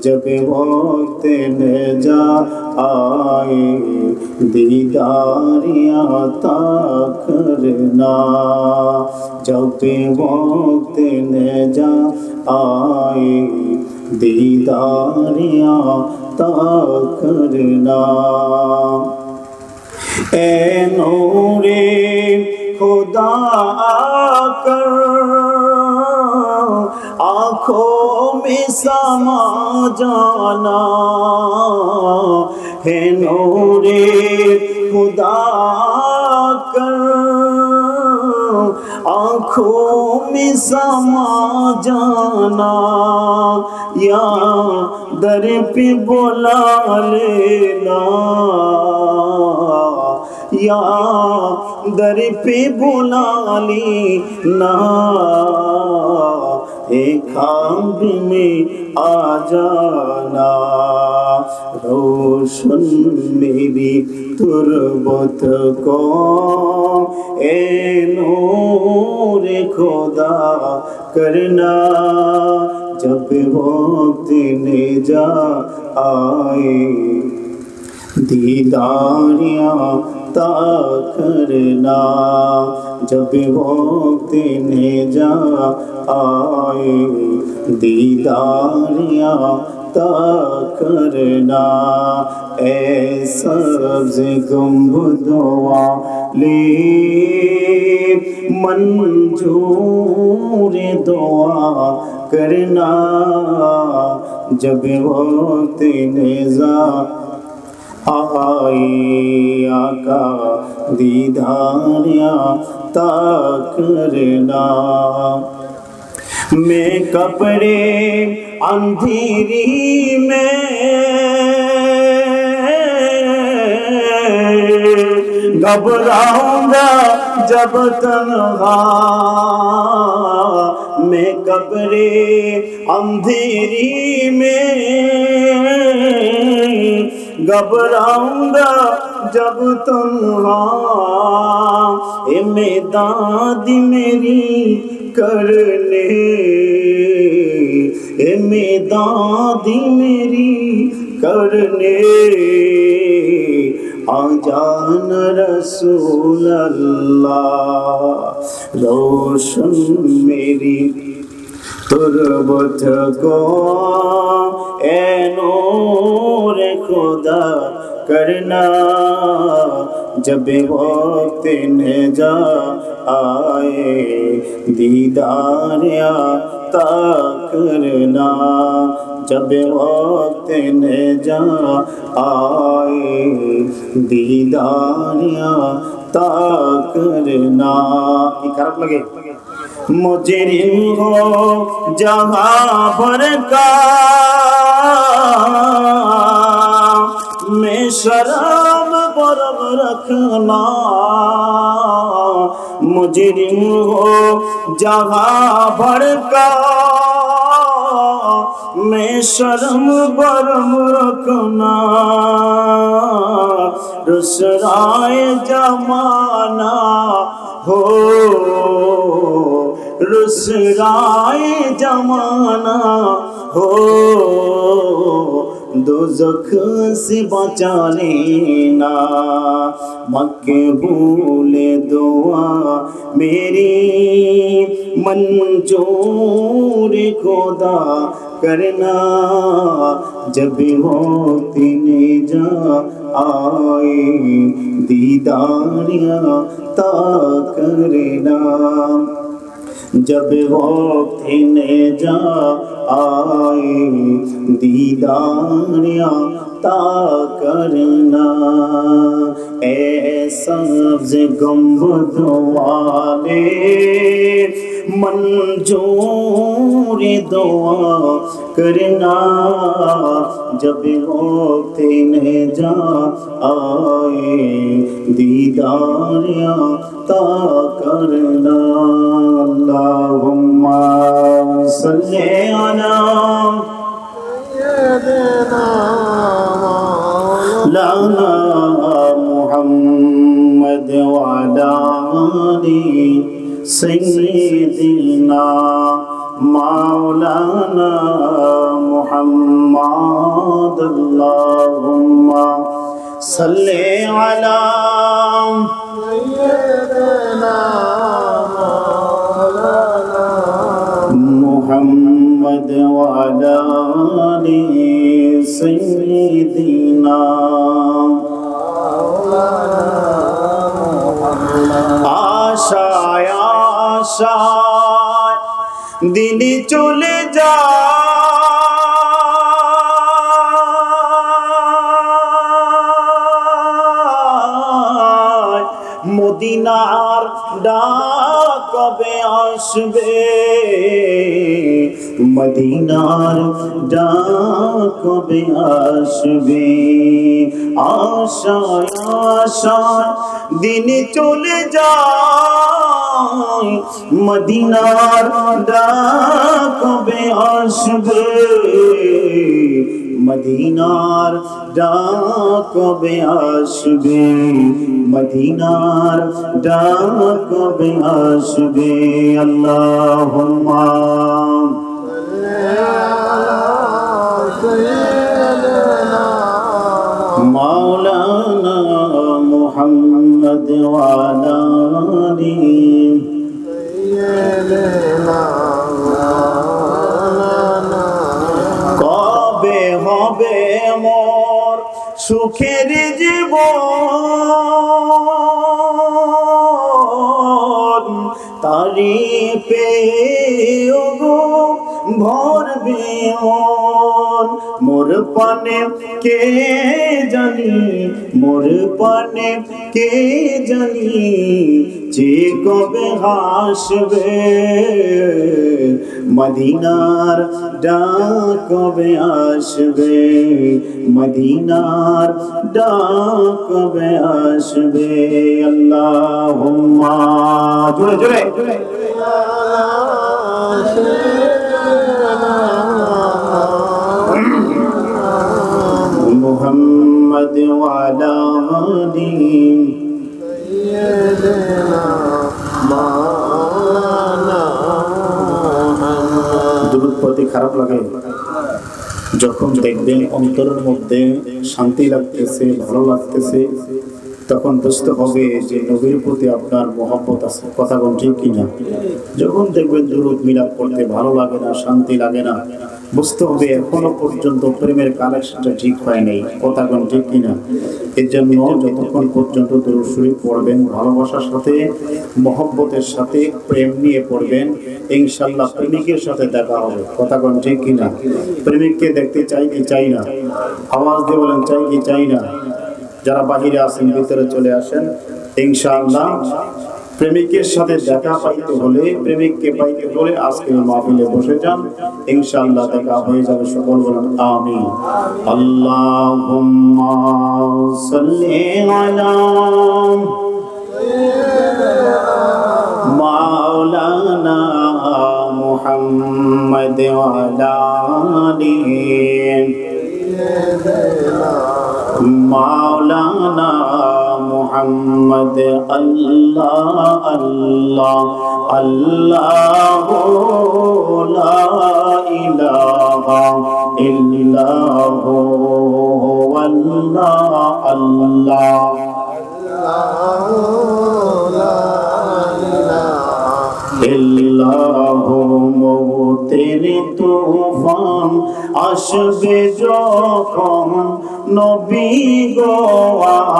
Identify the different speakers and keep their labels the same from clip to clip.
Speaker 1: جب وقت نجا آئے دیدار عطا کرنا جب وقت نجا آئے دیدار عطا کرنا اے نور خدا آ کر آنکھوں میں سما جانا ہے نور خدا کر آنکھوں میں سما جانا یا در پہ بلا لینا یا در پہ بلا لینا ایک خواب میں آ جانا روشن میری تربت کو اے نور خدا کرنا جب وقت نجا آئے دیدار عطا کرنا جب وقت نجا آئے دیدار عطا کرنا اے سبز گنبد والے منظور دعا کرنا جب وقت نجا آئے آقا دیدار عطا کرنا میں کپڑے اندھیری میں گھبراؤں گا جب تنہا میں کپڑے اندھیری میں گھبراؤں گا جب تنہا اے مداد میری کرنے اے مداد میری کرنے آ جان رسول اللہ روشن میری تربت کو اے نور خدا کرنا جب وقت نجا آئے دیدار عطا کرنا جب وقت نجا آئے دیدار عطا کرنا ایک حرف لگے مجرم ہو جہاں بھر کا میں شرم برم رکھنا مجرم ہو جہاں بھر کا میں شرم برم رکھنا رسوائے زمانہ ہو رسوائے زمانہ ہو دوزخ سے بچا لینا مقبول دعا میری منظور خدا کرنا جب وقت نجا آئے دیدار عطا کرنا جب وقت نجا آئے دیدار عطا کرنا اے سبز گنبد والے منظور دعا کرنا جب وقت نجا آئے دیدار عطا کرنا اللہم صلی علی سیدنا محمد وعلی آلِ سیدنا مولانا محمد আল্লাহুম্মা সাল্লি আলা
Speaker 2: সাইয়্যিদিনা মাওলানা
Speaker 1: মুহাম্মদ ওয়া আলা আলি সাইয়্যিদিনা আশায় আশায় দিন চলে যায় মদিনার ডাক কবে আসবে মদিনার ডাক কবে আসবে আশায় আশায় দিন চলে যায় মদিনার ডাক কবে আসবে মদিনার ডাক কবে আসবে মদিনার ডাক কবে আসবে আল্লাহুম্মা মাওলানা মুহাম্মদ ওয়া আলা আলি
Speaker 2: সাইয়্যিদিনা মাওলানা
Speaker 1: কবে হবে মোর সুখের জীবন তারিফে ওগো ভরবে মন মোর পানে কে জানি মোর পানে কে জানি যে কবে হাসবে মদিনার ডাক কবে আসবে মদিনার ডাক কবে আসবে আল্লাহুম্মা জোরে জোরে মুহাম্মদ ওয়া আলা আলি
Speaker 2: সাইয়্যিদিনা মাওলানা
Speaker 1: দুরূদ পড়তে খারাপ লাগে যখন দেখবেন অন্তরের মধ্যে শান্তি লাগতেছে ভালো লাগতেছে তখন বুঝতে হবে যে নবীর প্রতি আপনার মহব্বত আছে কথা কোন ঠিক কিনা যখন দেখবেন দুরূদ মিলাদ পড়তে ভালো লাগে না শান্তি লাগে না বুঝতে হবে এখনো পর্যন্ত প্রেমের কানেকশনটা ঠিক হয় নাই কথা কোন ঠিক কিনা এর জন্য যতক্ষণ পর্যন্ত দুরূদ শরীফ পড়বেন ভালোবাসার সাথে মহব্বতের সাথে প্রেম নিয়ে পড়বেন ইনশাআল্লাহ প্রেমিকের সাথে দেখা হবে কথা কোন ঠিক কিনা প্রেমিককে দেখতে চাই কি চাই না আওয়াজ দিয়ে বলেন চাই কি চাই না যারা বাহিরে আছেন ভিতরে চলে আসেন ইনশাআল্লাহ প্রেমিকের সাথে দেখা পাইতে হলে প্রেমিককে পাইতে হলে আজকের মাহফিলে বসে যান ইনশাআল্লাহ দেখা হয়ে যাবে সকল বলেন আমিন আল্লাহুম্মা সাল্লি আলা মাওলানা মুহাম্মদ ওয়া আলা আলি মাওলানা মুহাম্মদ আল্লাহ আল্লাহ আল্লাহু লা ইলাহা ইল্লাহু আল্লাহ আল্লাহ ইল্লাহু মওতের তুফান আসবে যখন নবী গো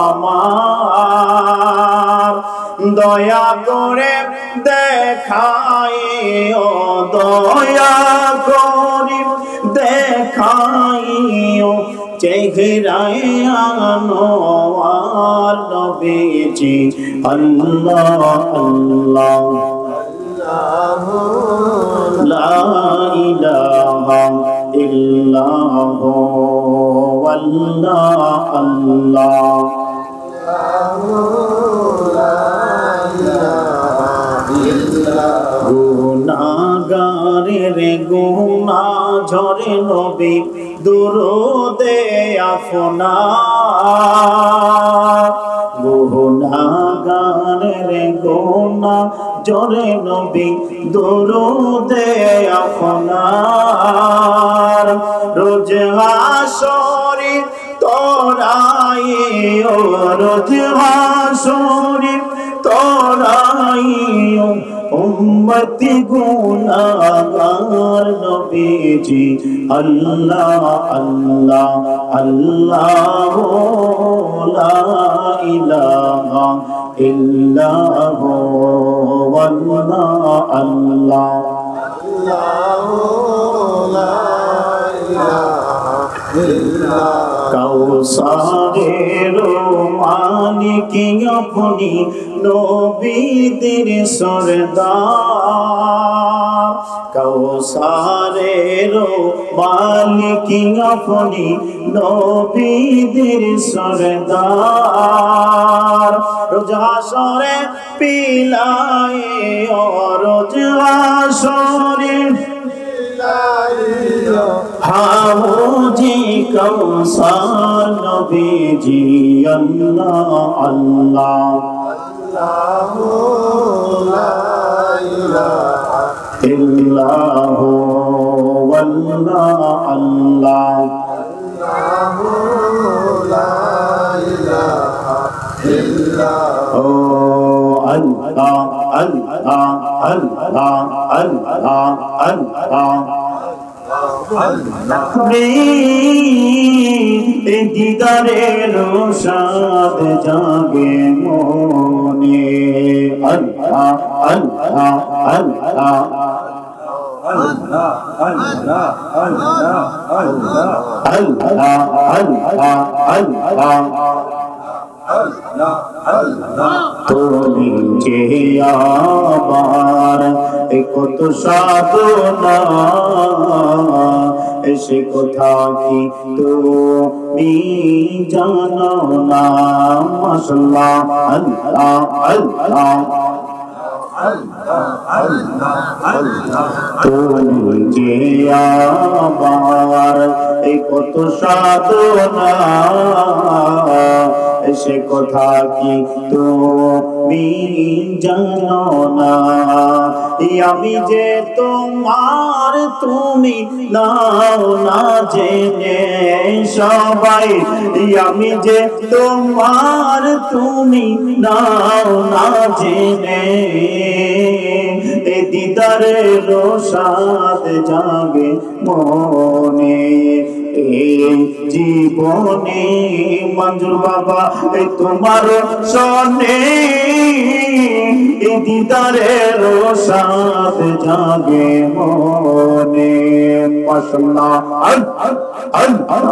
Speaker 1: আমার দয়া করে দেখাইও দয়া করে দেখাইও চেহারায় আনোয়ার নবীজি আল্লাহ আল্লাহ লা ইলাহা ইল্লাহু আল্লাহ আল্লাহ গুনাহগারের গুনাহ ঝরে নবী দুরূদে আপনার গুনাহগারের গুনাহ জোরে নবী দরুদে আপনার রোজ হাসরে তোরাই ও রোজ হাসরে তোরাই উম্মতি গুনাহগার নবীজি আল্লাহ আল্লাহ আল্লাহ লা ইলাহা ইল্লাল্লাহ ওয়াল্লাহ আল্লাহ কাউসারের মালিক আপনি নবীদের সরদার কাউসারের মালিক আপনি নবীদের সরদার রোজ হাসরে পিলায়ে ও রোজ হাসরে হাউজি কাউসার নবীজি আল্লাহ আল্লাহ আল্লাহু লা ইলাহা ইল্লাহু ওয়াল্লাহ আল্লাহ আল্লাহু লা ইলাহা ইল্লাহু আল্লাহ আল্লাহ আল্লাহ আল্লাহ আল্লাহ দিদারের সাদ জাগে মনে আল্লাহ আল্লাহ আল্লাহ আল্লাহ আল্লাহ আল্লাহ আল্লাহ আল্লাহ আল্লাহ আল্লাহ তুমি যে আমার কত সাধনা সে কথা কি তুমি জানো না মাশাআল্লাহ আল্লাহ আল্লাহ তুমি যে আমার কত সাধনা সে কথা কি তুমি জানো না আমি যে তোমার তুমি নাও না জেনে সবাই আমি যে তোমার তুমি নাও না জেনে দিদারের সাদ জাগে মনে জীবনে মঞ্জুর বাবা তোমার সনে দিদারের সাদ জাগে মনে মাশাআল্লাহ আল্লাহ আল্লাহ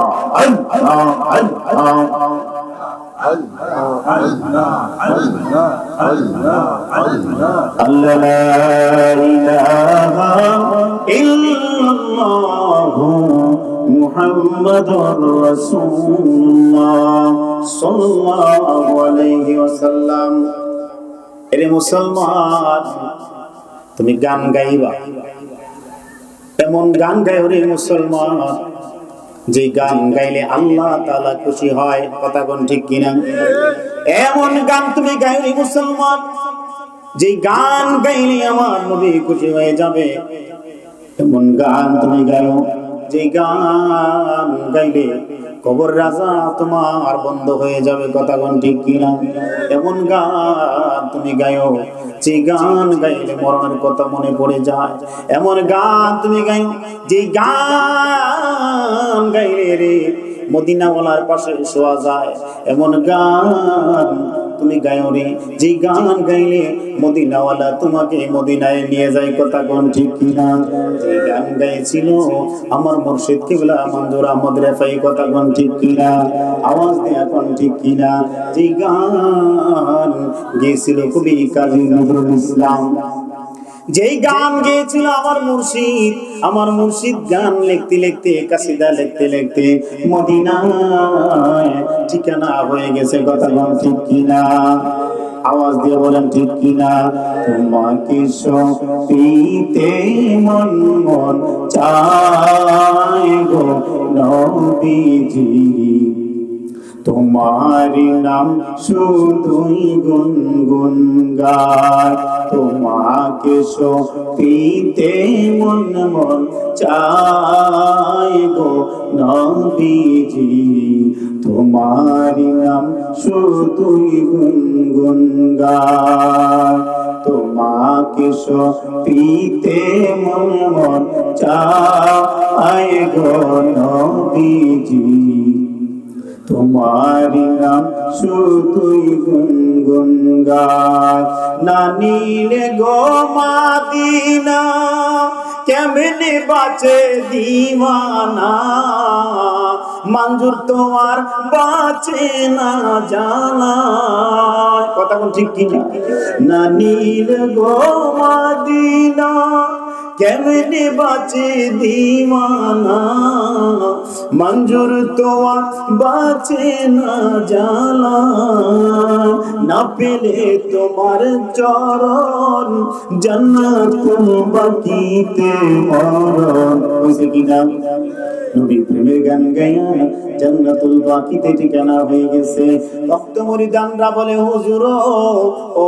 Speaker 1: আল্লাহ আল্লাহ লা ইলাহা ইল্লাল্লাহ মুহাম্মাদুর রাসূলুল্লাহ সাল্লাল্লাহু আলাইহি ওয়াসাল্লাম। এরে মুসলমান, তুমি গান গাইবা, এমন গান গাইও রে মুসলমান যে গান গাইলে আল্লাহ তাআলা খুশি হয়। কথা কোন ঠিক কিনা? এমন গান তুমি গাইও রে মুসলমান যে গান গাইলে আমার নবী খুশি হয়ে যাবে। এমন গান তুমি গাইও যে গান গাইলে কবর রাজা তোমার বন্ধ হয়ে যাবে। কথা কোন ঠিক কিনা? এমন গান তুমি গাইও যে গান গাইলে মরণের কথা মনে পড়ে যায়। এমন গান তুমি গাইও যে গান গাইলে রে মদিনাওয়ালার পাশে শোয়া যায়। এমন গান তুমি গাইও রে যে গান গাইলে মদিনাওয়ালা তোমাকে মদিনায় নিয়ে যায়। কথা কোন ঠিক কিনা? যে গান গাইছিল আমার মুর্শিদ কিবলা মঞ্জুর আহমদ রেফাই। কথা কোন ঠিক কিনা? আওয়াজ দেয়া কোন ঠিক কিনা? যে গান গেয়েছিল কবি কাজী নজরুল ইসলাম, যেই গান গেয়েছিল আমার মুর্শিদ গান লিখতে লিখতে কাসিদা লিখতে লিখতে মদিনায় ঠিকানা হয়ে গেছে। কথা বল ঠিক কিনা? আওয়াজ দিয়ে বলেন ঠিক কিনা? তোমাকে সপিতে মন মন চায় গো নবীজি, তোমারি নাম শুধুই গুনগুন গায়, তোমাকে সপিতে মন মন চায় গো নবীজি। তোমারি নাম শুধুই গুনগুন গায়, তোমাকে সপিতে মন মন চায় গো নবীজি। তোমারি নাম শুধুই গুনগুন গায়, না নিলে গো মাদিনা কেমনে বাঁচে দিওয়ানা, মঞ্জুর তোমার বাঁচে না জানা। কথা কোন ঠিক কিনা? না নিলে গো মাদিনা কেমনে বাঁচে দিওয়ানা, মঞ্জুর তোমার বাঁচে না জানা। না পেলে তোমার চরণ জান্নাতুল বাকিতে মরণ। হইছে কিনা? নবী প্রেমের গান গায়া জান্নাতুল বাকিতে ঠিকানা হয়ে গেছে। ভক্ত মুরিদানরা বলে হুজুর ও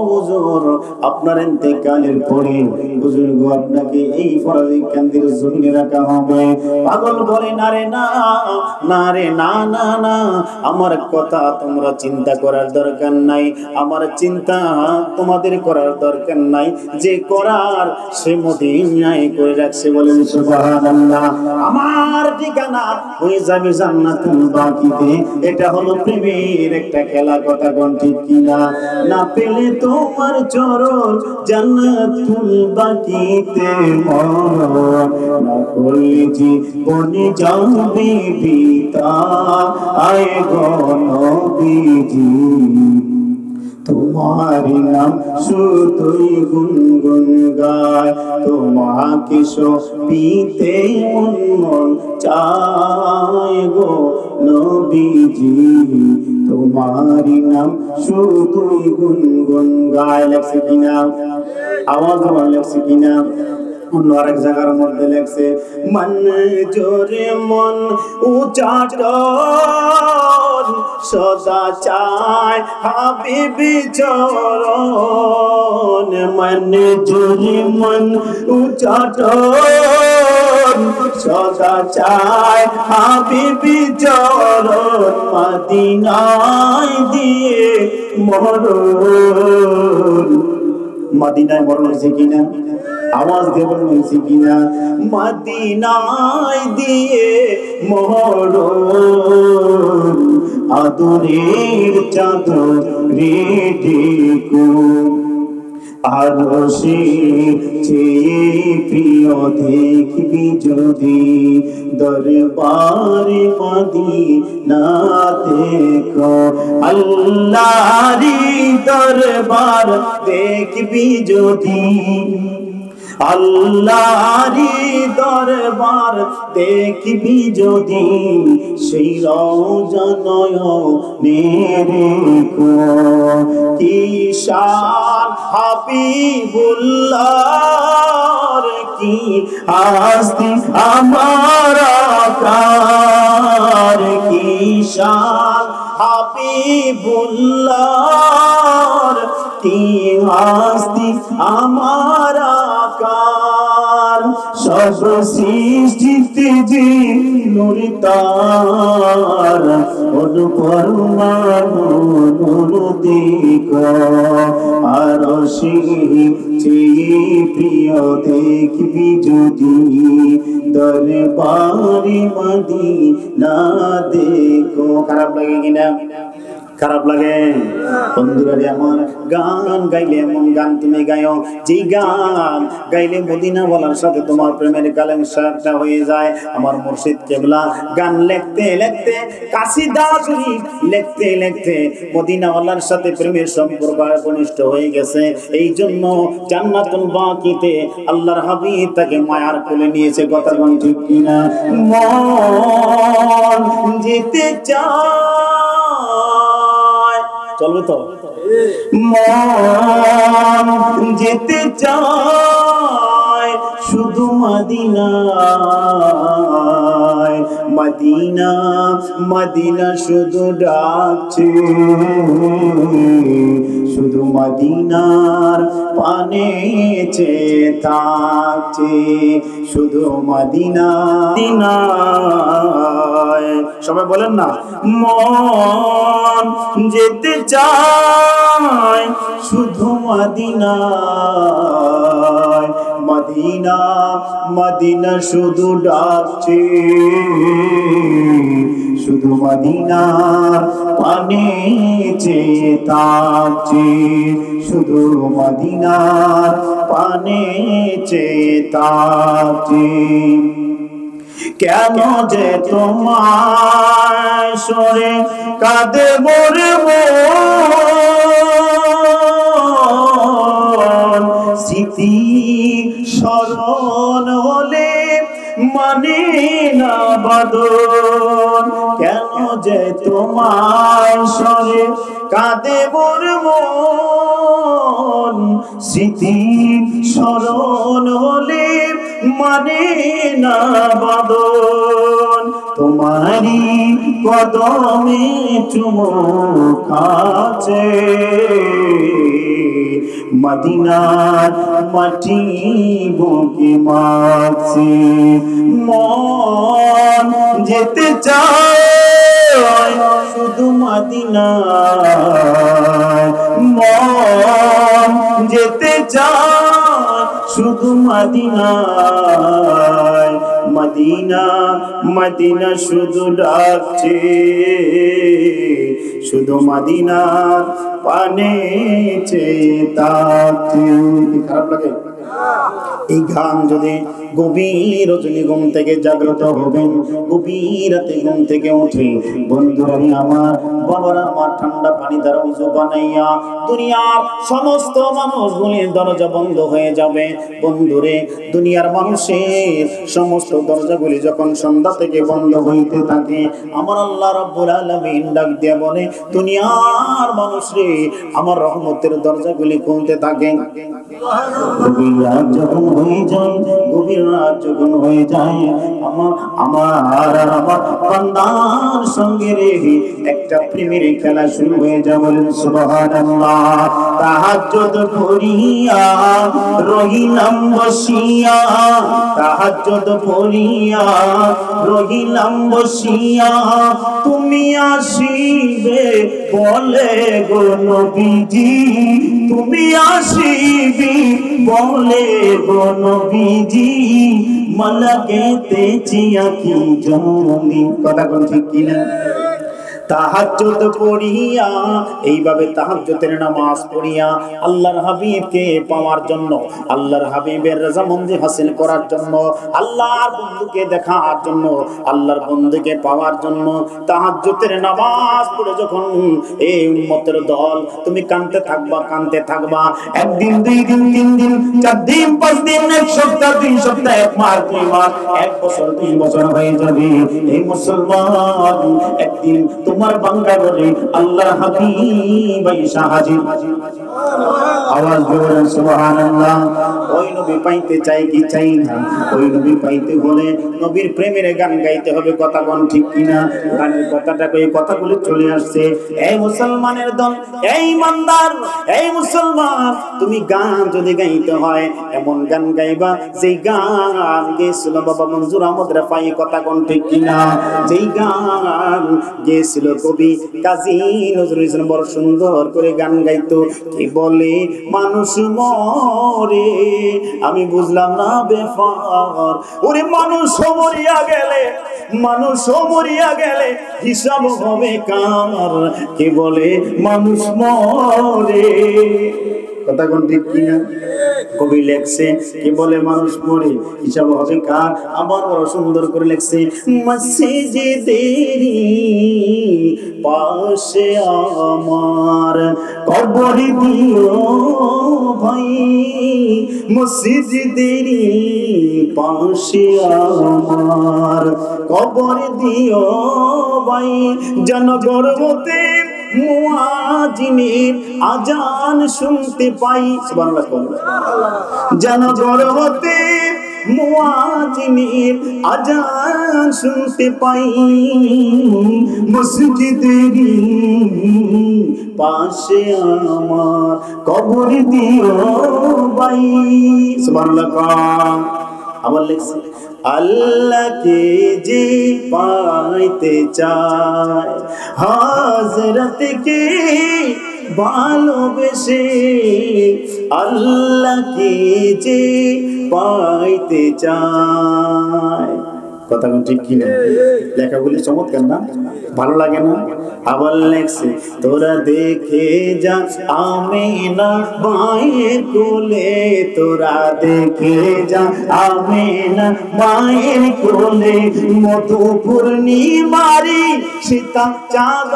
Speaker 1: হুজুর, আপনার ইন্তেকালের পরে হুজুর গো আপনাকে এই ফরাজি কান্দির জমিনে রাখা হবে। পাগল বলে না রে না, না রে না না না, আমার কথা তোমরা চিন্তা করার দরকার নাই, আমার চিন্তা তোমাদের করার দরকার নাই, যে করার সে মদিনায় করে রাখছে। বলেন সুবহানাল্লাহ। আমার ঠিকানা হয়ে যাবে জান্নাতুল বাকিতে। এটা হলো প্রেমের একটা খেলা। কথা কোন ঠিক কিনা? না পেলে তোমার চরণ জান্নাতুল বাকিতে মরণ, না করলে জীবনে যাবে পিতা আয় গো নবীজি। তোমারি নাম শুধুই গুনগুন গায়, তোমাকে সপিতে মন মন চায় গো নবীজি। তোমারি নাম শুধুই গুনগুন গায়। লেখছে কিনা? আওয়াজ আমার লেখছে কিনা? অন্য আরেক জায়গার মধ্যে লেখছে মন জোরে মন উচাটন সদা চায় হাবিবি চরণ। মন জোরে মন উচাটন সদা চায় হাবিবি চরণ। মদিনায় দিয়ে মরণ। মদিনায় মরণ হয়েছে কিনা? আওয়াজ দেবেন হয়েছে কিনা? মদিনায় দিয়ে মরণ, আদরের চাদরে ঢেকো, আরশে চেয়ে প্রিয় দেখবি যদি দরবারে মদিনাতে গো। আল্লাহরি দরবার দেখবি যদি, আল্লাহরি দরবার দেখবি যদি, সেই রওজা নয়নে রেখো। কি শান হাবিবুল্লাহর, কি আস্তি আমার আকার। কি শান হাবিবুল্লাহর, কি আস্তি আমার আকার। সব সৃষ্টিতে যে নূর তার, অনুপরমাণু নূর দিক। আরশে চেয়ে প্রিয় দেখবি যদি দরবারে মদিনা দেখো। খারাপ লাগে কিনা? খারাপ লাগে? বন্ধুরা আমার, গান গাইলে এমন গান তুমি গায়ো যে গান গাইলে মদিনা বলার সাথে তোমার প্রেমের কালেকশনটা হয়ে যায়। আমার মুর্শিদ কেবলা গান লিখতে লিখতে, কাসিদা শরীফ লিখতে লিখতে মদিনা ওয়ালার সাথে প্রেমের সম্পর্ক ঘনিষ্ঠ হয়ে গেছে। এই জন্য জান্নাতুল বাকিতে আল্লাহর হাবিব তাকে মায়ার কোলে নিয়েছে। কথা কোন ঠিক কিনা? মন যেতে চায়, চলবে তো? মন যেতে চায় শুধু মদিনায়, মদিনা মদিনা শুধু ডাকছে, শুধু মদিনার পানে চেয়ে থাকছে, শুধু মদিনা দিনায়। সবাই বলেন না, মন যেতে চায় শুধু মদিনায়, মদিনা মদিনা শুধু ডাকছে, শুধু মদিনার পানে চেয়ে থাকছে, শুধু মদিনার পানে চেয়ে থাকছে। কেন যে তোমার সরে কাঁদে মোরে মন, স্মৃতি স্মরণ হলে মানে না বাদন। কেন যে তোমার সরে কাঁদে মোরে মন, স্মৃতি স্মরণ হলে মানে না বাদন। তোমারি কদমে চুমুক আছে, মদিনার মাটি বুকে মাছে। মন যেতে চায় শুধু মদিনায়, মন যেতে চায় শুধু মদিনায়, মদিনা মদিনা শুধু ডাকছে, শুধু মদিনা পানে চেয়ে থাকছে। খারাপ লাগে? এই গান যদি গভীর রজনী ঘুম থেকে জাগ্রত হবেন, গভীর রাতে ঘুম থেকে উঠে বন্ধুরা আমার, বাবারা আমার, ঠান্ডা পানি দ্বারা উজু বানাইয়া দুনিয়ার সমস্ত মানুষগুলির দরজা বন্ধ হয়ে যাবে। বন্ধুরে, দুনিয়ার মানুষের সমস্ত দরজাগুলি যখন সন্ধ্যা থেকে বন্ধ হইতে থাকে, আমার আল্লাহ রাব্বুল আলামিন ডাক দিয়ে বলে, দুনিয়ার মানুষ রে, আমার রহমতের দরজাগুলি খুলতে থাকে। গভীর রাত যখন হয়ে যায়, গভীর রাত যখন হয়ে যায়, আমার বান্দার সঙ্গে রে একটা প্রেমের খেলা শুরু হয়ে যায়। বলেন সুবহানাল্লাহ। তাহাজ্জুদ পড়িয়া রহিলাম বসিয়া, তাহাজ্জুদ পড়িয়া রহিলাম বসিয়া, তুমি আসিবে বলে গো নবীজি, তুমি আসিবি বলে গো নবীজি, মালাকেতে চিয়া কি জমি। কথা কোন ঠিক কিনা? তাহাজ্জুদ পড়িয়া, এইভাবে তাহাজ্জুদের নামাজ পড়িয়া আল্লাহর হাবিবকে পাওয়ার জন্য, আল্লাহর হাবিবের রাজামন্দি হাসিল করার জন্য, আল্লাহর বন্ধুকে দেখার জন্য, আল্লাহর বন্ধুকে পাওয়ার জন্য তাহাজ্জুদের নামাজ পড়ে যখন এই উম্মতের দল তুমি কাঁদতে থাকবা, কাঁদতে থাকবা, একদিন, দুই দিন, তিন দিন, 4 দিন, 5 দিন, 1 সপ্তাহ, 2 সপ্তাহ, 1 মাস, 2 মাস, 1 বছর, 2 বছর হয়ে যাবে। এই মুসলমান, একদিন তোমার বাংলা বলে আল্লাহর হাবিব আইসা হাজির। আওয়াজ জোরে সুবহানাল্লাহ। ওই নবী পাইতে চাই কি চাই না? ওই নবী পাইতে হলে নবীর প্রেমের গান গাইতে হবে। কথা কোন ঠিক কিনা? গানের কথাটা কই, কথাগুলো চলে আসছে। এই মুসলমানের দল, এই ইমানদার, এই মুসলমান, তুমি গান যদি গাইতে হয় এমন গান গাইবা যেই গান গেছিল বাবা মনজুর আহমদ রাফাই। কথা কোন ঠিক কিনা? যেই গান গেছিল কবি কাজী নজরুল ইসলাম, বড় সুন্দর করে গান গাইতো। কি বলে মানুষ মরে আমি বুঝলাম না বেফার, ওরে মানুষ মরিয়া গেলে, মানুষ মরিয়া গেলে হিসাব হবে কার। কি বলে মানুষ মরে, কথা কোন ঠিক কিনা? কবি লেখছে কি বলে মানুষ মরে হিসাব হবে কার। আমার বড় সুন্দর করে লেখছে, মসজিদেরি পাশে আমার কবর দিও ভাই, মসজিদেরি পাশে আমার কবর দিও ভাই, যেন গর্বতে মুয়াজ্জিনের আজান শুনতে পাই। সুবহানাল্লাহ। যেন গর্বতে মুয়াজ্জিনের আজান শুনতে পাই মসজিদের পাশে আমার কবর দিও ভাই সুবহানাল্লাহ আবার লিখছে আল্লাহকে যে পাইতে চায় হযরতকে ভালোবেসে আল্লাহকে যে পাইতে চায় কথা কোন ঠিক কি না লেখাগুলি চমৎকার না ভালো লাগে না আবার লেখছে তোরা দেখে যা আমিনা মায়ের কোলে তোরা দেখে যা আমিনা মায়ের কোলে মধু পূর্ণিমারি সীতা চাঁদ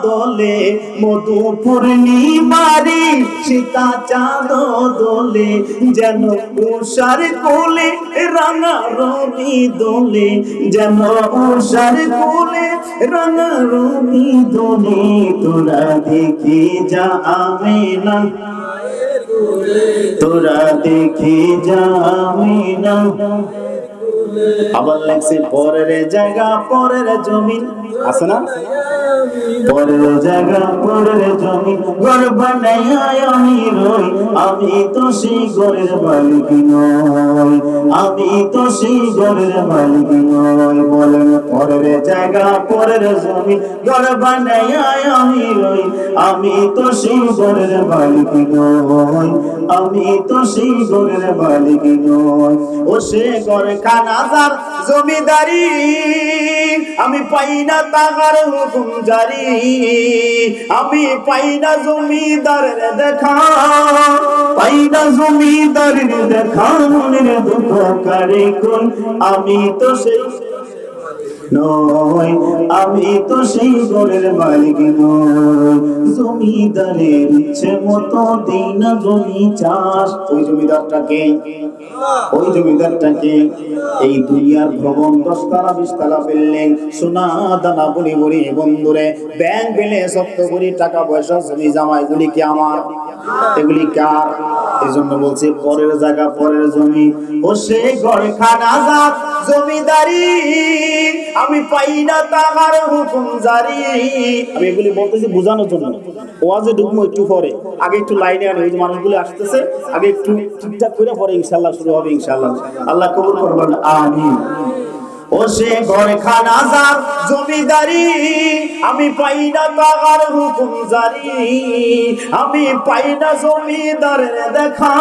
Speaker 1: দোলে মধু পূর্ণিমারি সীতা চাঁদ দোলে যেন উষার কোলে রাঙা রবি দোলে যেন উষার কোলে রাঙা রবি দোলে তোরা দেখে যা আমিনা তোরা দেখে যা আমিনা আবার লাগছে পরের জায়গা পরের জমিন আছে না পরের জায়গা পরের জমিন ঘর বানাইয়া আমি রই আমি তো সেই ঘরের মালিক নই আমি তো সেই ঘরের মালিক নই বলেন পরের জায়গা পরের জমিন ঘর বানাইয়া আমি রই আমি তো সেই ঘরের মালিক নই আমি তো সেই ঘরের মালিক নই ও সে ঘর খানাদার জমিদারি আমি পাই না তাগার হুকুম জারি আমি পাই না জমিদারের দেখা পাই না জমিদারের দেখা মনের দুঃখ কারে কোন আমি তো সেই নয় আমি তো সেই ঘরের মালিক নই জমিদারের ইচ্ছে মতো দেই না জমি চাষ ওই জমিদারটাকে এই দুনিয়ার ভবন 10 তলা 20 তলা বিল্ডিং সোনা দানা বড়ি বড়ি বন্ধুরে ব্যাংক ব্যালেন্স সব করে টাকা পয়সা জমি জমা এগুলি কি আমার এগুলি কার এজন্য বলছে পরের জায়গা পরের জমি ও সে ঘর খানাজাত জমিদারি আমি পাই না তাগার হুকুম জারি আমি এগুলি বলতেছি বোঝানোর জন্য ওয়াজে ঢুকবো একটু পরে আগে একটু লাইনে আনে ওই যে মানুষগুলো আসতেছে আগে একটু ঠিকঠাক করে পরে ইনশাআল্লাহ শুরু হবে ইনশাআল্লাহ আল্লাহ কবুল করবেন আমিন ও সে ঘর খানাজাত জমিদারি আমি পাই না তাগার হুকুম জারি আমি পাই না জমিদারের দেখা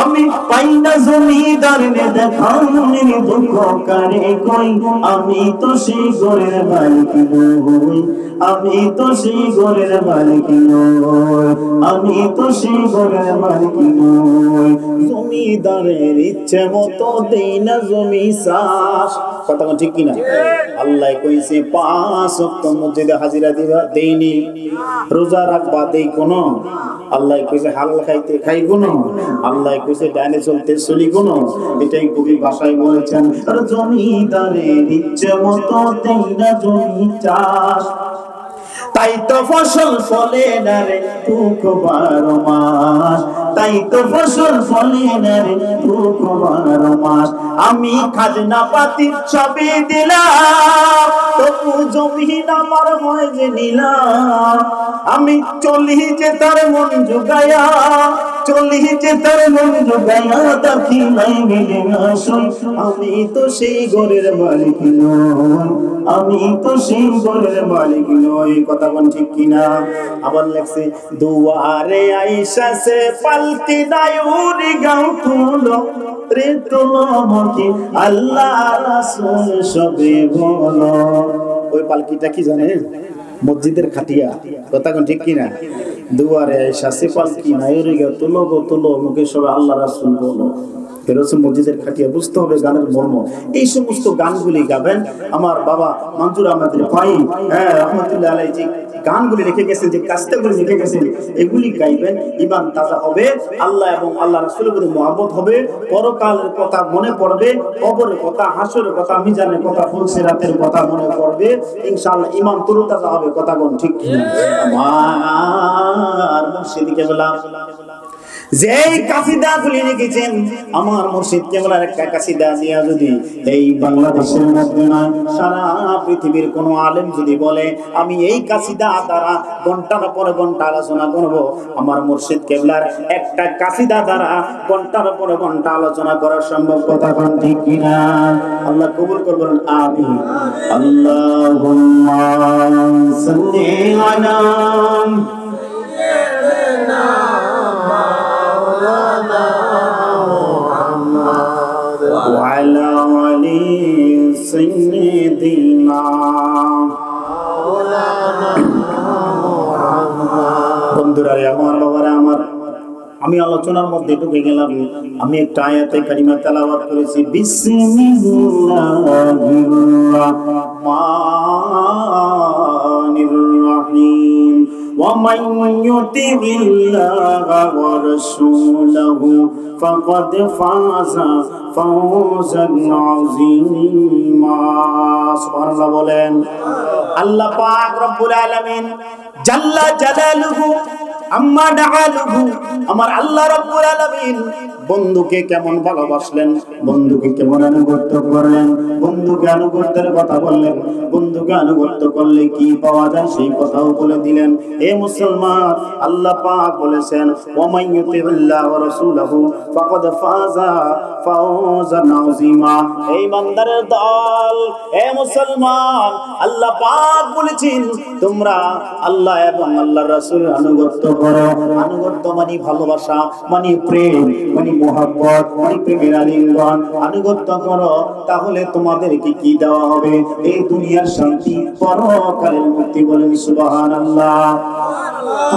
Speaker 1: আমি পাই না জমিদারের দেখা মনের দুঃখ কারে কই আমি তো সেই ঘরের মালিক নই আমি তো সেই ঘরের মালিক নই আমি তো সেই ঘরের মালিক নই জমিদারের ইচ্ছে মতো দেই না জমি চাষ কথা ঠিক কিনা আল্লাহ কইছে 5 ওয়াক্ত মসজিদে হাজিরা দিবা দেইনি রোজা রাখবা দেই কোন আল্লাহ কইছে হালাল খাইতে খাই কোন আল্লাহ কইছে ডাইনে চলতে চলি কোন এটাই কবি ভাষায় বলেছেন আর জমিদারের ইচ্ছে মতো দেই না জমি চাষ তাই তো ফসল ফলে না রে দুঃখ 12 মাস তাই তো ফসল ফলে না রে দুঃখ 12 মাস আমি খাজনা পাতি সবই দিলাম তবু জমিন আমার হয় যে নিলাম আমি চলি যে তার মন জুগায়া চলি যে তার মন জুগায়া দেখি নাই মিলে না শুন আমি তো সেই ঘরের মালিক নই আমি তো সেই ঘরের মালিক নই কথা কোন ঠিক কিনা আবার লেখছে দুয়ারে আইসা সে পালকি দায়ুরি গাও তুলো রে তুলো মকি আল্লাহ রাসূল সবে বলো ওই পালকিটা কি জানেন মসজিদের খাটিয়া কথা কোন ঠিক কিনা দুয়ারে আইসা সে পালকি দায়ুরি গাও তুলো মুখে সবে আল্লাহ রাসূল বলো এরকম মসজিদের খাটিয়া বুঝতে হবে গানের মর্ম এই সমস্ত গানগুলি গাবেন আমার বাবা মনজুর আহমেদের ভাই রহমাতুল্লাহ আলাইহি যে গানগুলি লিখে গেছেন যে কাস্তাগুলি লিখে গেছেন এগুলি গাইবেন ঈমান তাজা হবে আল্লাহ এবং আল্লাহ রাসূলের প্রতি মহব্বত হবে পরকালের কথা মনে পড়বে কবরের কথা হাসরের কথা মিজানের কথা ফুলসিরাতের কথা মনে পড়বে ইনশাআল্লাহ ঈমান তরতাজা হবে কথা কোন ঠিক কি আমার মুর্শিদ কেবলা যেই কাসিদা গুলি লিখেছেন আমার মুর্শিদ কেবলার একটা কাসিদা দিয়া যদি এই বাংলাদেশের মধ্যে না সারা পৃথিবীর কোন আলেম যদি বলে আমি এই কাসিদা দ্বারা ঘন্টার পর ঘন্টা আলোচনা করব, আমার মুর্শিদ কেবলার একটা কাসিদা দ্বারা ঘন্টার পর ঘন্টা আলোচনা করা সম্ভব, কথা কোন ঠিক কিনা? আল্লাহ কবুল করবেন, আমিন। আল্লাহুম্মা সাল্লি আলা وعلى آل سيدنا বন্ধুরা আমার বাবারা আমার, আমি আলোচনার মধ্যে ঢুকে গেলাম। আমি একটা আয়াতে কারিমা তেলাওয়াত করেছি, বিসমিল্লাহির রহমানির রহিম। ومن يطع الله ورسوله فقد فاز فوزا عظيما। সুবহানাল্লাহ বলেন। আল্লাহ পাক রব্বুল আলামিন জাল্লা জালালুহু আম্মা দাআলুহু, আমার আল্লাহ রব্বুল আলামিন বন্ধুকে কেমন ভালোবাসলেন, বন্ধুকে কেমন আনুগত্য করলেন, বন্ধুকে আনুগত্যের কথা বললেন, বন্ধুকে আনুগত্য করলে কি পাওয়া যায় সেই কথাও বলে দিলেন। এ মুসলমান, আল্লাহ পাক বলেছেন ওয়ামান ইউতিল্লাহ ওয়া রাসূলহু ফাকাদ ফাযা ফাওজান আযীমা। এই বান্দারের দল, এ মুসলমান, আল্লাহ পাক বলেছেন তোমরা আল্লাহ এবং আল্লাহর রাসূলের আনুগত্য করো। আনুগত্য মানে ভালোবাসা, মানে প্রেম, মানে মোহাব্বত, মানে প্রেমের আলিঙ্গন। আনুগত্য করো, তাহলে তোমাদেরকে কি দেওয়া হবে? এই দুনিয়ার শান্তি, পরকালের মুক্তি। বলেন সুবহানাল্লাহ,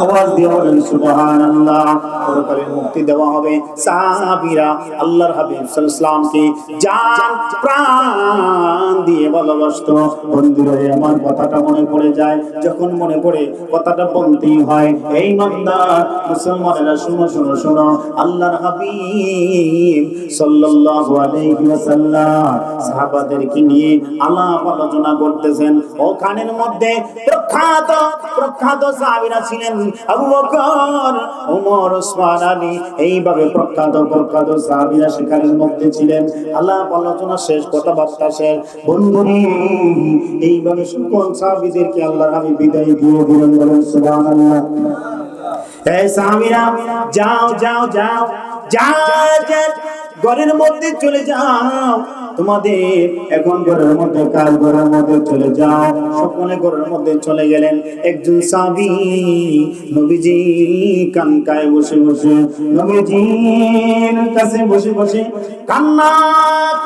Speaker 1: আওয়াজ দিয়ে বলেন সুবহানাল্লাহ। পরকালের মুক্তি দেওয়া হবে। সাহাবীরা আল্লাহর হাবিব সাল্লাল্লাহু আলাইহি ওয়াসাল্লামকে জান প্রাণ দিয়ে ভালোবাসতো। বন্ধুরা আমার কথাটা মনে পড়ে যায়, যখন মনে পড়ে কথাটা বলতেই হয়। এই ইমানদার মুসলমানেরা শুনো শুনো শুনো, আল্লাহর হাবিব সাল্লাল্লাহু আলাইহি ওয়াসাল্লাম সাহাবাদেরকে নিয়ে আলাপ আলোচনা করতেছেন। ওখানের মধ্যে প্রখ্যাত সাহাবীরা ছিলেন আবু বকর, ওমর, ওসমান, আলী। এইভাবে প্রখ্যাত সাহাবীরা সেখানের মধ্যে ছিলেন। আলাপ আলোচনা শেষ, কথাবার্তা শেষ। বন্ধুরে এইভাবে সকল সাহাবীদেরকে আল্লাহর হাবিব বিদায় দিয়ে দিলেন। বলেন সুবহানাল্লাহ। এই সাহাবীরা যাও যাও যাও যাও, ঘরের মধ্যে চলে যাও, তোমাদের এখন ঘরের মধ্যে কাজ, ঘরের মধ্যে চলে যাও। সকলে ঘরের মধ্যে চলে গেলেন। একজন সাহাবী নবীজি কানকায় বসে বসে, নবীজির কাছে বসে বসে কান্না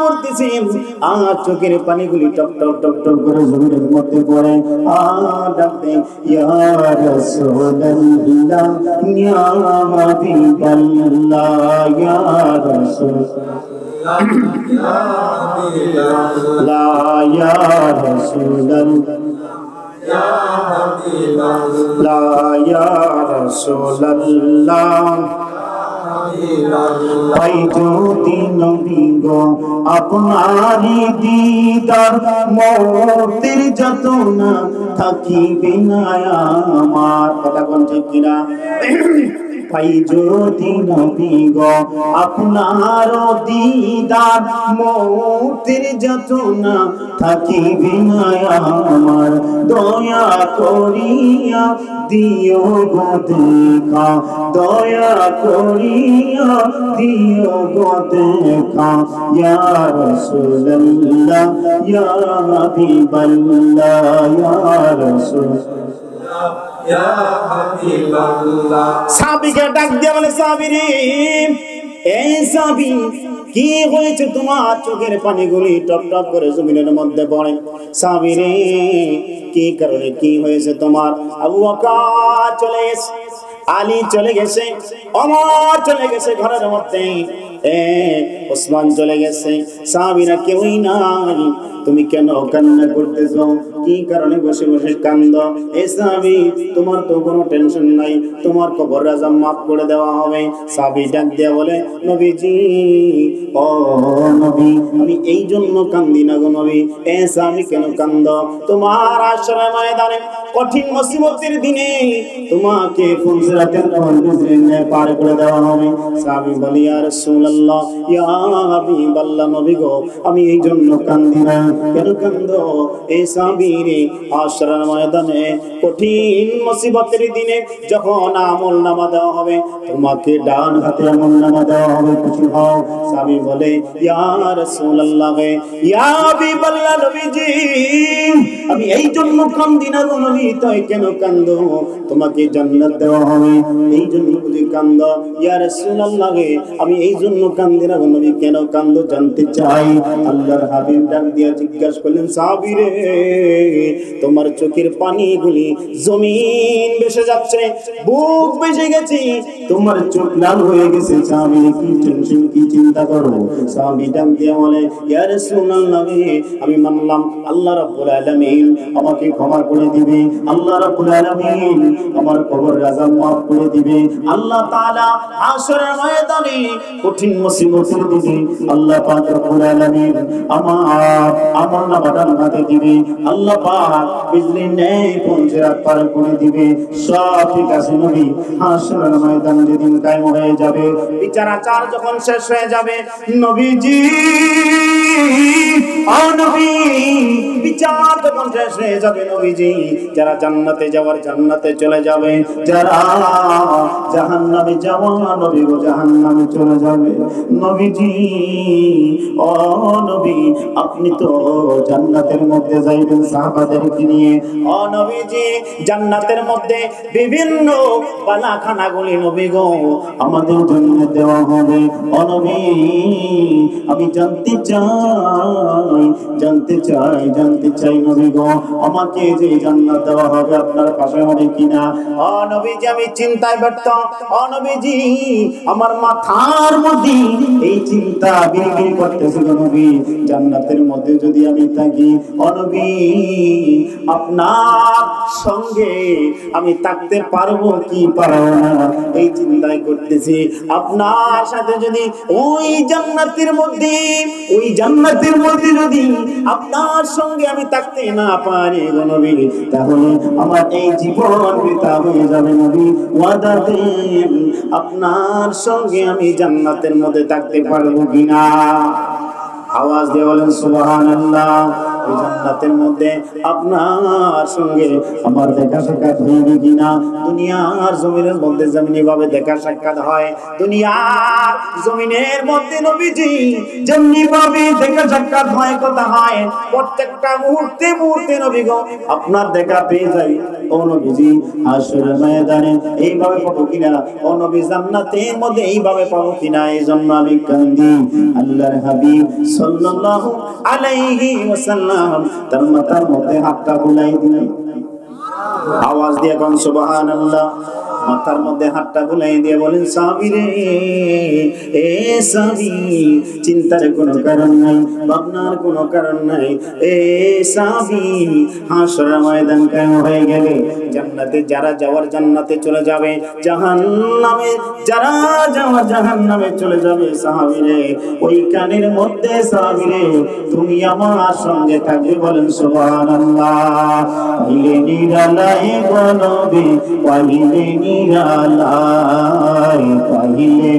Speaker 1: করতেছেন, আর চোখের পানিগুলি টপ টপ টপ টপ করে জমিনের মধ্যে পড়ে। আর ডাকতে ইয়া রাসূলুল্লাহ, ইয়া হাবিবাল্লাহ, ইয়া রাসূল লা ইয়া রাসূলুল্লাহ, লা ইয়া রাসূলুল্লাহ। পাই যদি নবী গো আপনারি দিদার, মৌতের যতনা থাকিবে না আমার। কথা কোন ঠিক কিনা? পাই যদি নবী গো আপনার দিদার, মৌতের যতনা থাকিবে না আমার। দয়া করিয়া দিও গো দেখা, দয়া করিয়া দিও গো দেখা। ইয়া রাসূলুল্লাহ, ইয়া হাবিবাল্লাহ, ইয়া রাসূলুল্লাহ, ইয়া হাবিবাল্লাহ। সাহাবীকে ডাক দিয়ে বলে, সাহাবীরে, এই সাহাবী, কি হয়েছে তোমার? চোখের পানিগুলি টপ টপ করে জমিনের মধ্যে পড়ে। সাহাবীরে, কি কারণে, কি হয়েছে তোমার? আবু বকর চলে গেছে, আলী চলে গেছে, ওমর চলে গেছে ঘরের মধ্যে, ওসমান চলে গেছে, সাহাবীরা কেউই নাই। তুমি কেন কান্না করতেছো? কি কারণে বসে বসে কান্দো? এ সাহাবী, তোমার তো কোনো টেনশন নাই, তোমার কবর আযাব মাফ করে দেওয়া হবে। সাহাবী ডাক দিয়া বলে, নবীজি, ও নবী, আমি এই জন্য কান্দি না গো নবী। এ সাহাবী, কেন কান্দো? তোমার আশরের ময়দানে কঠিন মুসিবতের দিনে তোমাকে ফুলসিরাতের নদী পার করে দেওয়া হবে। সাহাবী বলে, ইয়া রাসূলুল্লাহ, ইয়া হাবিবাল্লাহ, নবী গো, আমি এই জন্য কান্দি না। কেন কান্দো? এই সাহাবীরে আশরের ময়দানে কঠিন মুসিবতের দিনে যখন আমলনামা দেওয়া হবে, তোমাকে ডান হাতে আমলনামা দেওয়া হবে, খুশি হও। সাহাবী বলে, ইয়া রাসূলুল্লাহ, ইয়া হাবিবাল্লাহ, নবীজি, আমি এই জন্য কান্দি না গো নবী। তাই কেন কান্দো? তোমাকে জান্নাত দেওয়া হবে, এই জন্য বুঝি কান্দো? ইয়া রাসূলুল্লাহ, আমি এই জন্য কান্দি না গো নবী। কেন কান্দো জানতে চাই। আল্লাহর হাবিব ডাক দিয়া জিজ্ঞাসা করলেন, সাহাবী রে, তোমার চোখের পানিগুলি জমিন ভেসে যাচ্ছে, বুক ভেসে গেছে, তোমার চোখ লাল হয়ে গেছে। সাহাবী কি টেনশন, কি চিন্তা করো? সাহাবী ডাক দিয়া বলে, ইয়া রাসূলুল্লাহ, আমি মানলাম আল্লাহ রাব্বুল আলামিন আমাকে ক্ষমা করে দিবে, আল্লাহ রাব্বুল আলামিন আমার কবর আযাব মাফ করে দিবে। আল্লাহ তাআলা হাশরের ময়দানে কঠিন মুসিবতের দিনে আল্লাহ পাক রব্বুল আলামিন আমার নামাটা নামাতে দিবে। আল্লাহ পাক বিজলি নেই পঞ্জরাত পার করে দিবে। সব ঠিক আছে নবী। হাশরের ময়দান যেদিন কায়েম হয়ে যাবে, বিচার আচার যখন শেষ হয়ে যাবে, নবীজি, ও নবী, বিচার যখন শেষ হয়ে যাবে, নবীজি, যারা জান্নাতে যাওয়ার জান্নাতে চলে যাবে, যারা জাহান্নামে যাওয়ার নবী গো জাহান্নামে চলে যাবে। নবীজি, ও নবী, আপনি তো জান্নাতের মধ্যে যাইবেন সাহাবাদেরকে নিয়ে। ও নবীজি, জান্নাতের মধ্যে বিভিন্ন বালাখানাগুলি নবী গো আমাদের জন্য দেওয়া হবে। ও নবী, আমি জানতে চাই নবী গো, আমাকে যে জান্নাত দেওয়া হবে আপনার পাশে হবে কিনা? ও নবীজি, আমি চিন্তায় ব্যর্থ। ও নবীজি, আমার মাথার মধ্যে এই চিন্তা বিড়বিড় করতেছে গো নবী, জান্নাতের মধ্যে যদি আমি থাকি, ও নবী, আপনার সঙ্গে আমি থাকতে পারবো কি পারবো না, এই চিন্তাই করতেছি। আপনার সাথে যদি ওই জান্নাতের মধ্যে যদি আপনার সঙ্গে আমি থাকতে না পারি গো নবী, তাহলে আমার এই জীবন বৃথা হয়ে যাবে নবী। ওয়াদা দেন, আপনার সঙ্গে আমি জান্নাতের মধ্যে থাকতে পারবো কিনা? আওয়াজ দিয়ে বলেন সুবহানাল্লাহ। ওই জান্নাতের মধ্যে আপনার সঙ্গে আমার দেখা সাক্ষাৎ হইবে কিনা? দুনিয়ার জমিনের মধ্যে যেমনি ভাবে দেখা সাক্ষাৎ হয়, দুনিয়ার জমিনের মধ্যে নবীজি যেমনি ভাবে দেখা সাক্ষাৎ হয়, কথা হয়, প্রত্যেকটা মুহূর্তে মুহূর্তে নবী গো আপনার দেখা পেয়ে যাই। ও নবীজি, হাশরের ময়দানে এইভাবে পাবো কিনা? ও নবী, জান্নাতের মধ্যে এইভাবে পাবো কিনা? এই জন্য আমি কান্দি। আল্লাহর হাবিব সাল্লাল্লাহু আলাইহি ওয়াসাল্লাম তার মাথার মধ্যে হাতটা বুলাই দিলেন। আওয়াজ দিয়ে কোন সুবহানাল্লাহ। মাথার মধ্যে হাতটা বুলাই দিয়ে বলেন, সাহাবী রে, এ সাহাবী, চিন্তার কোনো কারণ নাই, ভাবনার কোনো কারণ নাই। এ সাহাবী, হাশরের ময়দান কায়েম হয়ে গেলে জান্নাতে যারা যাওয়ার জান্নাতে চলে যাবে, জাহান্নামে যারা যাওয়ার জাহান্নামে চলে যাবে। সাহাবী রে, ওই কানের মধ্যে সাহাবী রে, তুমি আমার সঙ্গে থাকবে। বলেন সুবহানাল্লাহ। পাইলে নিরালাই গো নবী, পাইলে নিরালাই, পাইলে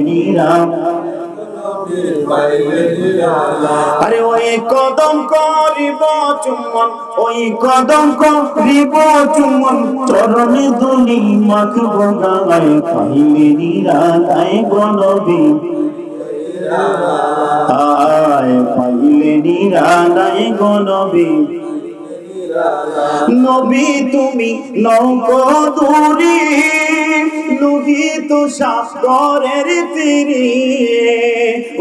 Speaker 1: আরে ওই কদম করিব চুম্বন, ওই কদম করিব চুম্বন, চরণে ধুলি মাখব গায়ে, পাইলে নিরালাই গো নবী, পাইলে নিরালাই গো নবী। নবী তুমি নৌকোদুরি, লোহিত সাগরের তীরে,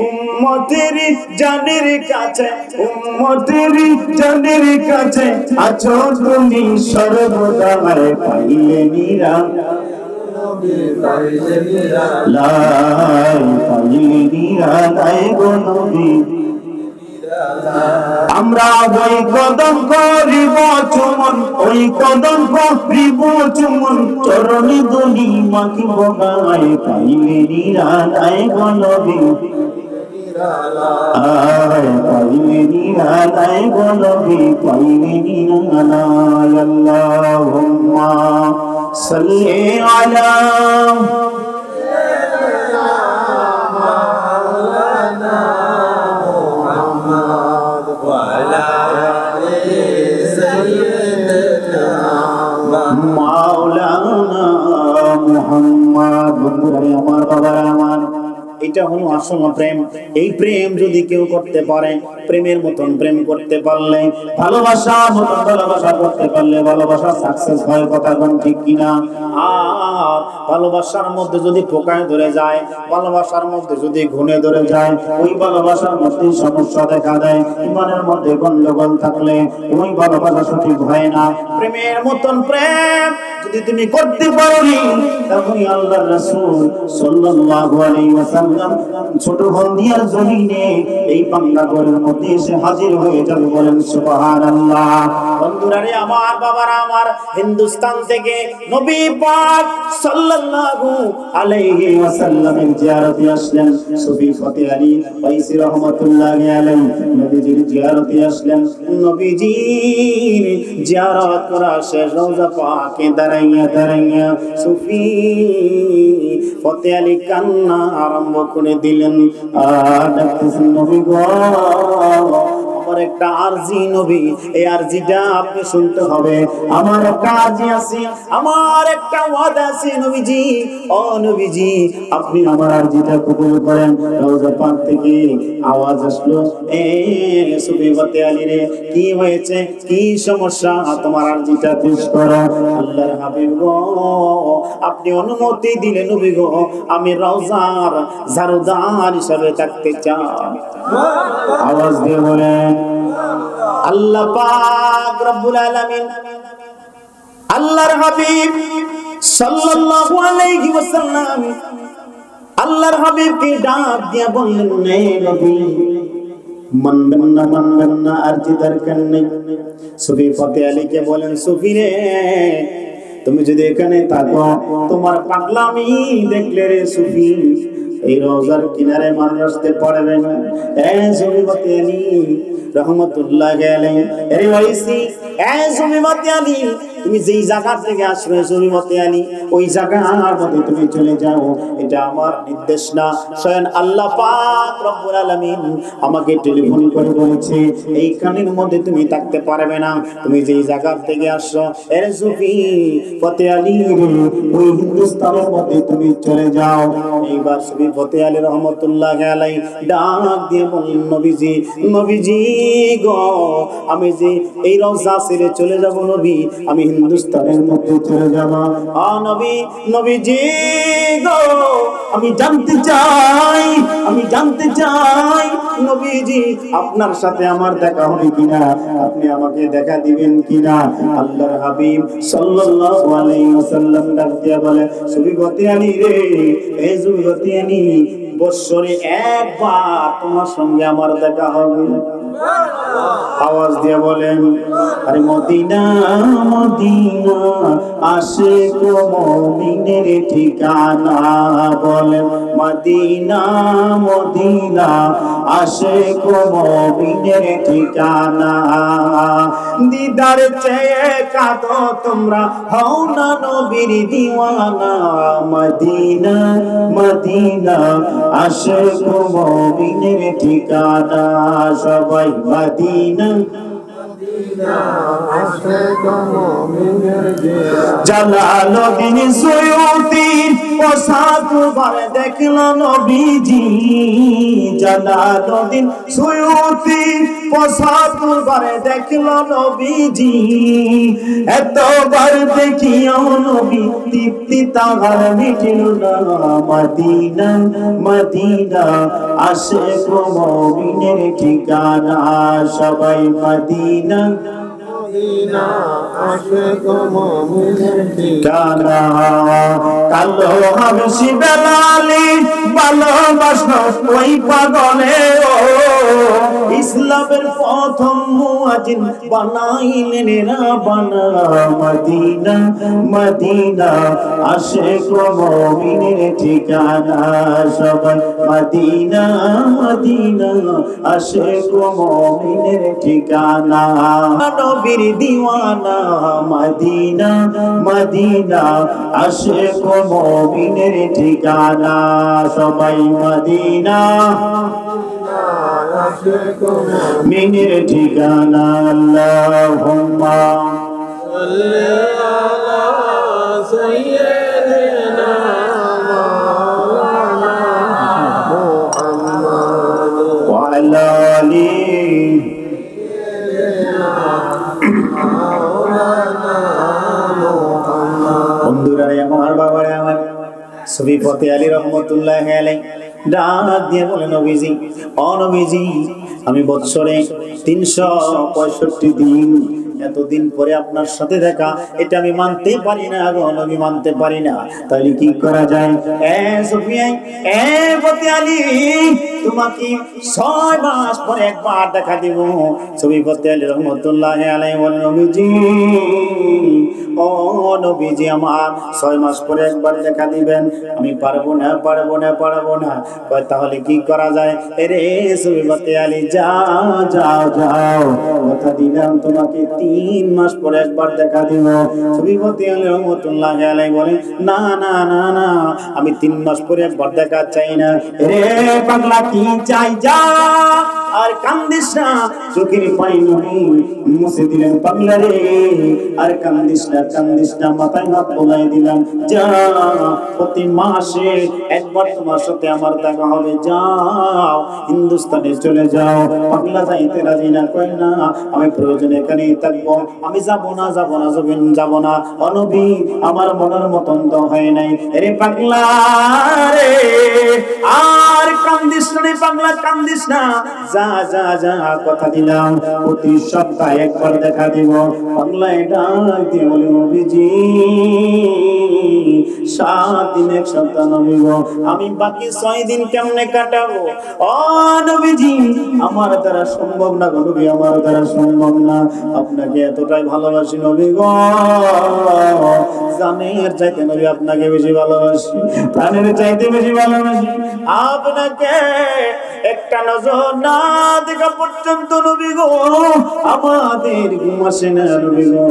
Speaker 1: উম্মতের জানের কাছে, উম্মতের জানের কাছে আছো তুমি সর্বদা। পাইলে নিরালাই, পাইলে নিরালাই গো নবী, আমরা ওই কদম করিব চুমন, ওই কদম করিব চুমন, চরণে ধুলি মাখিব গায়ে, পাইলে নিরালায় গো নবী, পাইলে নিরালায় গো নবী, পাইলে নিরালায়। আল্লাহুম্মা সাল্লি আলা মাওলানা মুহাম্মদ। বন্ধুরা আমার, বাবারা আমার, এটা হলো আসল প্রেম। এই প্রেম যদি কেউ করতে পারে, প্রেমের মতন প্রেম করতে পারলে, ভালোবাসার মতন ভালোবাসা করতে পারলে ভালোবাসা সাকসেস হয়। কথা কোন ঠিক কিনা? আর ভালোবাসার মধ্যে যদি পোকায় ধরে যায়, ভালোবাসার মধ্যে যদি ঘুণে ধরে যায়, ওই ভালোবাসার মধ্যে সমস্যা দেখা দেয়। ইমানের মধ্যে গন্ডগোল থাকলে ওই ভালোবাসা সঠিক হয় না। প্রেমের মতন প্রেম যদি তুমি করতে পারো, তখন আল্লাহর রাসূল সাল্লাল্লাহু আলাইহি ওয়াসাল্লাম ছোট হলদিয়ার জমিনে এই বাংলাঘরের মধ্যে এসে হাজির হয়ে যাবে। বলেন সুবহানাল্লাহ। বন্ধুরা রে আমার, বাবারা আমার, হিন্দুস্তান থেকে নবী পাক সাল্লাল্লাহু আলাইহি ওয়াসাল্লামের জিয়ারতে আসলেন সুফি ফতেহ আলী ওয়াইসি রাহমাতুল্লাহি আলাইহি। নবীজির জিয়ারতে আসলেন, নবীজির জিয়ারত করা শেষ, রওজা পাকে দাঁড়াইয়া দাঁড়াইয়া সুফি ফতেহ আলী কান্না আরম্ভ করে দিলেন। আর ডাকতেছেন, নবী গো, আমার একটা আরজি নবী, এই আরজিটা আপনি শুনতে হবে। আমার একটা আরজি আছে, আমার একটা ওয়াদা আছে নবীজি। ও নবীজি, আপনি আমার আরজিটা কবুল করেন। রওজা পাক থেকে আওয়াজ আসলো, এ সুফি ফতেহ আলী রে, কি হয়েছে, কি সমস্যা, তোমার আরজিটা পেশ করো। আল্লাহর হাবিব গো, আপনি অনুমতি দিলে নবী গো, আমি রওজার ঝাড়ুদার হিসাবে থাকতে চাই। আওয়াজ দিয়ে বলেন, আল্লাহ পাক রব্বুল আলামিন আল্লাহর হাবিব সাল্লাল্লাহু আলাইহি ওয়াসাল্লাম আল্লাহর হাবিবকে ডাক দিয়ে বললেন, নে নবী, মানবেন না আরজি দরকার নেই। সুফি ফতেহ আলীকে বলেন, সুফি রে, তুমি যদি এখানে থাকো, তোমার পাগলামি দেখলে রে সুফি এই রওজার কিনারে মানুষ আসতে পারবে না। সুফি ফতেহ আলী রহমতুল্লাহি আলাইহি, আরে ওয়াইসি, সুফি ফতেহ আলী, তুমি যেই জায়গা থেকে আসবে সুফি ফতেহ আলী, ওই জায়গার মধ্যে তুমি চলে যাও। এটা আমার নির্দেশ না, স্বয়ং আল্লাহ পাক রব্বুল আলামিন আমাকে টেলিফোন করে বলেছে এইখানের মধ্যে তুমি থাকতে পারবে না, তুমি যেই জায়গা থেকে আসছো, আরে সুফি ফতেহ আলী, ওই হিন্দুস্তানের মধ্যে তুমি চলে যাও। এইবার সুফি ফতেহ আলী রহমতুল্লাহি আলাইহি ডাক দিয়ে বললেন, নবীজি, নবীজি গো, আমি যে এই রওজা ছেড়ে চলে যাব নবী, আমি হিন্দুস্তানের মধ্যে চলে যাব। নবী, নবীজি গো, আমি জানতে চাই, আমি জানতে চাই নবীজি, আপনার সাথে আমার দেখা হবে কিনা, আপনি আমাকে দেখা দিবেন কিনা। আল্লাহর হাবিব সাল্লাল্লাহু আলাইহি ওয়াসাল্লাম ডাক দিয়া বলে, সুফি ফতেহ আলী রে, এই সুফি ফতেহ আলী, বৎসরে একবার তোমার সঙ্গে আমার দেখা হবে। আওয়াজ দিয়ে বলেন, আরে মদিনা মদিনা আশিক মুমিনের ঠিকানা। বলেন, মদিনা মদিনা আশিক মুমিনের ঠিকানা। দিদার চেয়ে কাঁদো তোমরা, হও না নবীর দিওয়ানা। মদিনা মদিনা আশিক মুমিনের ঠিকানা। সবাই মদিনা জালালউদ্দিন সুয়ুতি পসাতবার দেখলো নবীজি। জালালউদ্দিন সুয়ুতি পসাতবার দেখলো নবীজি। এতবার দেখিও নবী তৃপ্তি তাহার মিটিল না। মদিনা মদিনা আশিক মুমিনের ঠিকানা। সবাই মদিনা মদিনা আশিক মুমিনের ঠিকানা। কালো হাবশি বেলালি ভালোবাসলো ওই পাগলে, ও ইসলামের প্রথম মুয়াজ্জিন বানাইলেন রাব্বানা মদিনা মদিনা আশিক ও মুমিনের ঠিকানা সবাই মদিনা মদিনা আশিক ও মুমিনের ঠিকানা নবীর দিওয়ানা মদিনা মদিনা আশিক ও মুমিনের ঠিকানা সবাই মদিনা মিনের ঠিকানা আল্লাহুম্মা সাল্লি আলা সাইয়্যিদিনা মাওলানা মুহাম্মদ ওয়া আলা আলিহি মাওলানা মুহাম্মদ। বন্ধুরা আমার বাবারে আমার সুফি ফতে আলী রহমতুল্লাহ আলাইহি ডাক দিয়ে বলে নবীজি ও নবীজি আমি বৎসরে 365 দিন এতদিন পরে আপনার সাথে দেখা এটা আমি মানতে পারি না গো নবী মানতে পারি না তাহলে কি করা যায় এ সুফিয়া এ ফতে আলী তোমাকে 6 মাস পরে একবার দেখা দেব সুফি ফতে আলী রহমতুল্লাহ আলাইহি বলেন নবীজি ও নবীজি আমার 6 মাস পরে একবার দেখা দিবেন আমি পারবো না কয় তাহলে কি করা যায় রে সুফি ফতে আলী যাও যাও যাও কথা দিলাম তোমাকে 3 মাস পরে একবার দেখা দিব সুফি ফতে আলী রহমতুল্লাহ আলাইহি বলেন না না না না আমি 3 মাস পরে একবার দেখা চাই না রে পাগলা কি চাই যা আর কান্দিস না চোখের পানি মুছে দিলেন পাগলা রে আর কান্দিস না মাথায় হাত বোলাই দিলাম যা প্রতি মাসে একবার তোমার সাথে আমার দেখা হবে যাও হিন্দুস্তানে চলে যাও পাগলা যাইতে রাজি না কই না আমি প্রয়োজনে এখানেই থাকবো আমি যাব না ও নবী আমার মনের মতন তো হয় নাই রে পাগলা রে আর কান্দিস না রে পাগলা কান্দিস না যা যা যা কথা দিলাম প্রতি সপ্তাহে একবার দেখা দিব পাগলা এটা দিয়ে বলে নবীজি 7 দিন এক সপ্তাহ নবী গো আমি বাকি 6 দিন কেমনে কাটাবো ও নবীজি আমার দ্বারা সম্ভব না গো নবী আমার দ্বারা সম্ভব না আপনাকে এতটাই ভালোবাসি নবী গো জানের চাইতে নবী আপনাকে বেশি ভালোবাসি প্রাণের চাইতে বেশি ভালোবাসি আপনাকে একটা নজর না দেখা পর্যন্ত নবী গো আমাদের ঘুম আসে না নবী গো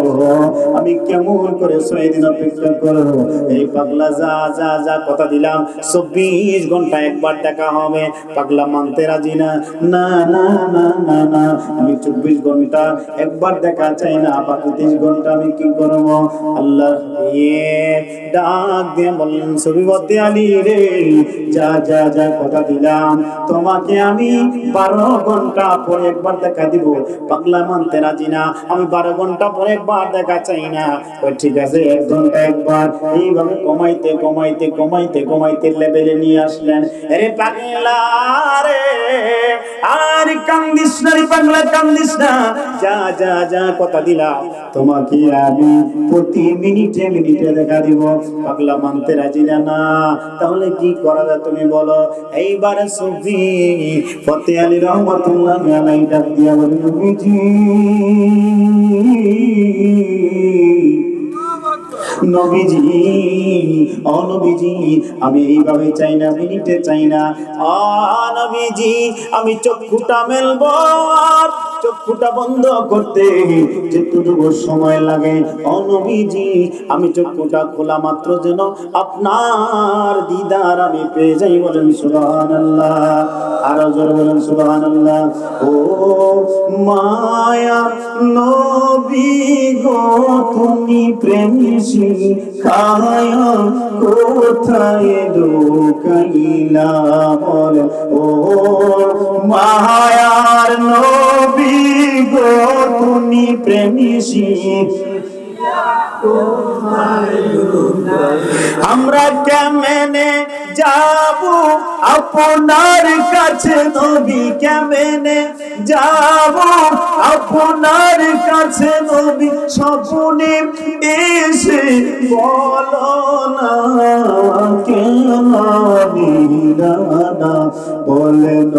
Speaker 1: আমি কেমন করে 6 দিন অপেক্ষা করব এই পাগলা যা যা যা কথা দিলাম 24 ঘন্টা একবার দেখা হবে পাগলা মানতে রাজি না না না না না না আমি 24 ঘন্টা একবার দেখা চাই না বাকি 30 ঘন্টা আমি কি করব আল্লাহ ডাক দিয়ে বললেন সুফি ফতে আলী রে যা যা যা কথা দিলাম তোমাকে আমি 12 ঘন্টা পরে একবার দেখা দিব পাগলা মানতে রাজি না আমি 12 ঘন্টা পরে একবার দেখা চাই না ওই ঠিক আছে 1 ঘন্টা একবার এইভাবে কমাইতে লেভেলে নিয়ে আসলেন আরে পাগলা রে আর কান্দিস না রে পাগলা কান্দিস না যা যা যা কথা দিলাম তোমাকে আমি প্রতি মিনিটে দেখা দিব পাগলা মানতে রাজি না তাহলে কি করা যায় তুমি বলো এইবার সুফি ফতে আলী রহমাতুল্লাহ আলাইহি ডাক দিয়া বলেন নবীজি নবীজি ও নবীজি আমি এইভাবে চাই না মিনিটে চাই না ও নবীজি আমি চক্ষুটা মেলবো চক্ষুটা বন্ধ করতে যেটুকু সময় লাগে ও নবীজি আমি চক্ষুটা খোলা মাত্র যেন আপনার দিদার আমি পেয়ে যাই বলেন সুবহানাল্লাহ আরো জোরে বলেন সুবহানাল্লাহ ও মায়া নবী গো তুমি প্রেম শিখায়া কোথায় লুকাইলা বলে ও মায়ার নবী গো তুমি প্রেম শিখায়া কোথায় লুকাইলা আমরা কেমনে যাব আপনার কাছে নবী কেমনে যাব আপনার কাছে নবী স্বপ্নে এসে বলো না কেন মিলানা বলেন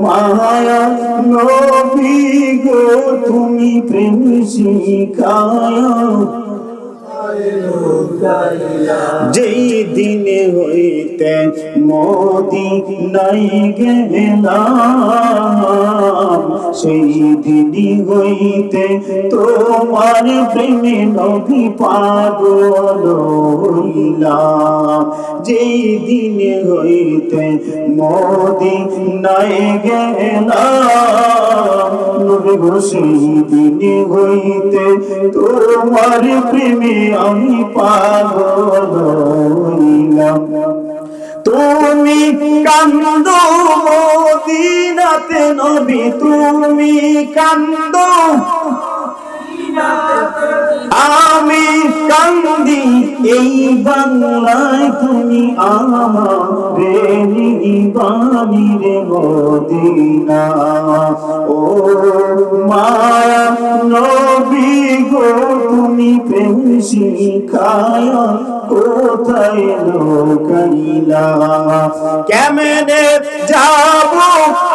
Speaker 1: মায়া নবী গো তুমি প্রেম শিখায়া যেই দিনে হইতে মদিনায় গেলাম সেই দিনই হইতে তোমার প্রেমে নবী পাগল হইলাম যেই দিনে হইতে মদিনায় গেলাম নবী গো সেই দিনে হইতে তোমার প্রেমে আমি পাগল হইলাম তুমি কান্দো মদিনাতে নবী তুমি কান্দো আমি কান্দি এই বাংলায় তুমি আমারে নিবানি রে মদিনা ও মায়া নবী গো তুমি প্রেম শিখায়া কোথায় লুকাইলা কেমনে যাব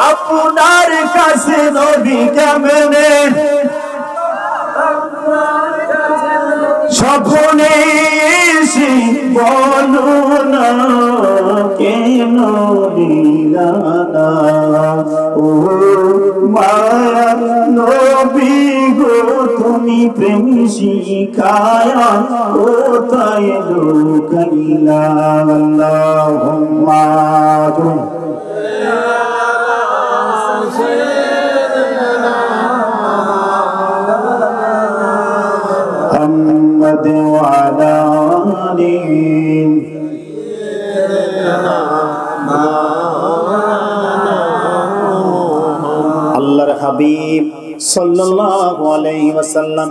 Speaker 1: আপনার কাছে নবী কেমনে স্বপ্নে এসে বলো না কেন দিলা না ও মায়া নবী গো তুমি প্রেম শিখায়া কোথায় লুকাইলা আল্লাহুম্মা محمد وعلى آله আল্লাহর হাবিব সাল্লাল্লাহু আলাইহি ওয়াসাল্লাম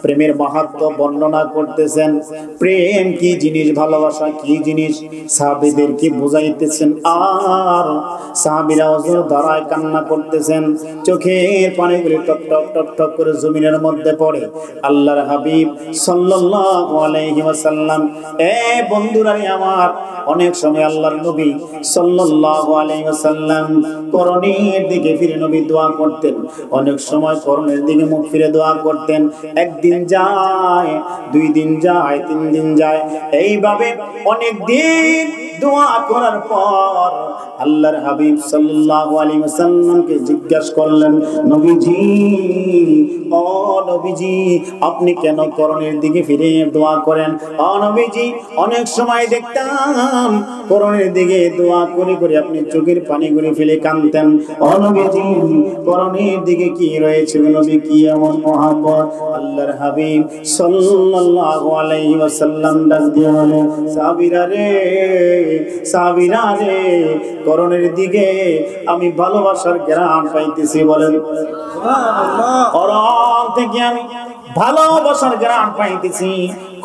Speaker 1: প্রেমের মাহাত্ম্য বর্ণনা করতেছেন প্রেম কি জিনিস ভালোবাসা কি জিনিস সাহাবীদেরকে বুঝাইতেছেন আর সাহাবীরা ওজোর দাঁড়ায় কান্না করতেছেন চোখের পানিগুলি টপ টপ টপ টপ করে জমিনের মধ্যে পড়ে আল্লাহর হাবিব সাল্লাল্লাহু আলাইহি ওয়াসাল্লাম এ বন্ধুরা আমার অনেক সময় আল্লাহর নবী সাল্লাল্লাহু আলাইহি ওয়াসাল্লাম করণের দিকে ফিরে নবী দোয়া করতেন অনেক সময় করণের দিকে মুখ ফিরে দোয়া করতেন একদিন যায় দুই দিন যায় তিন দিন যায় এইভাবে অনেক দিন দোয়া করার পর আল্লাহর হাবিব সাল্লাল্লাহু আলাইহি ওয়াসাল্লামকে জিজ্ঞাসা করলেন নবীজি ও নবীজি আপনি কেন করণের দিকে ফিরে দোয়া করেন ও নবীজি অনেক সময় দেখতাম করণের দিকে দোয়া করে করে আপনি চোখের পানিগুলি ফেলে কাঁদতেন ও নবীজি করণের দিকে কি রয়েছে নবী কি এমন মহব্বত আল্লাহর হাবিব সাল্লাল্লাহু আলাইহি ওয়াসাল্লাম ডাক দিয়ে বলেন সাহাবীরা রে করণের দিকে আমি ভালোবাসার ঘ্রাণ পাইতেছি বলেন সুবহানাল্লাহ করণ থেকে আমি ভালোবাসার ঘ্রাণ পাইতেছি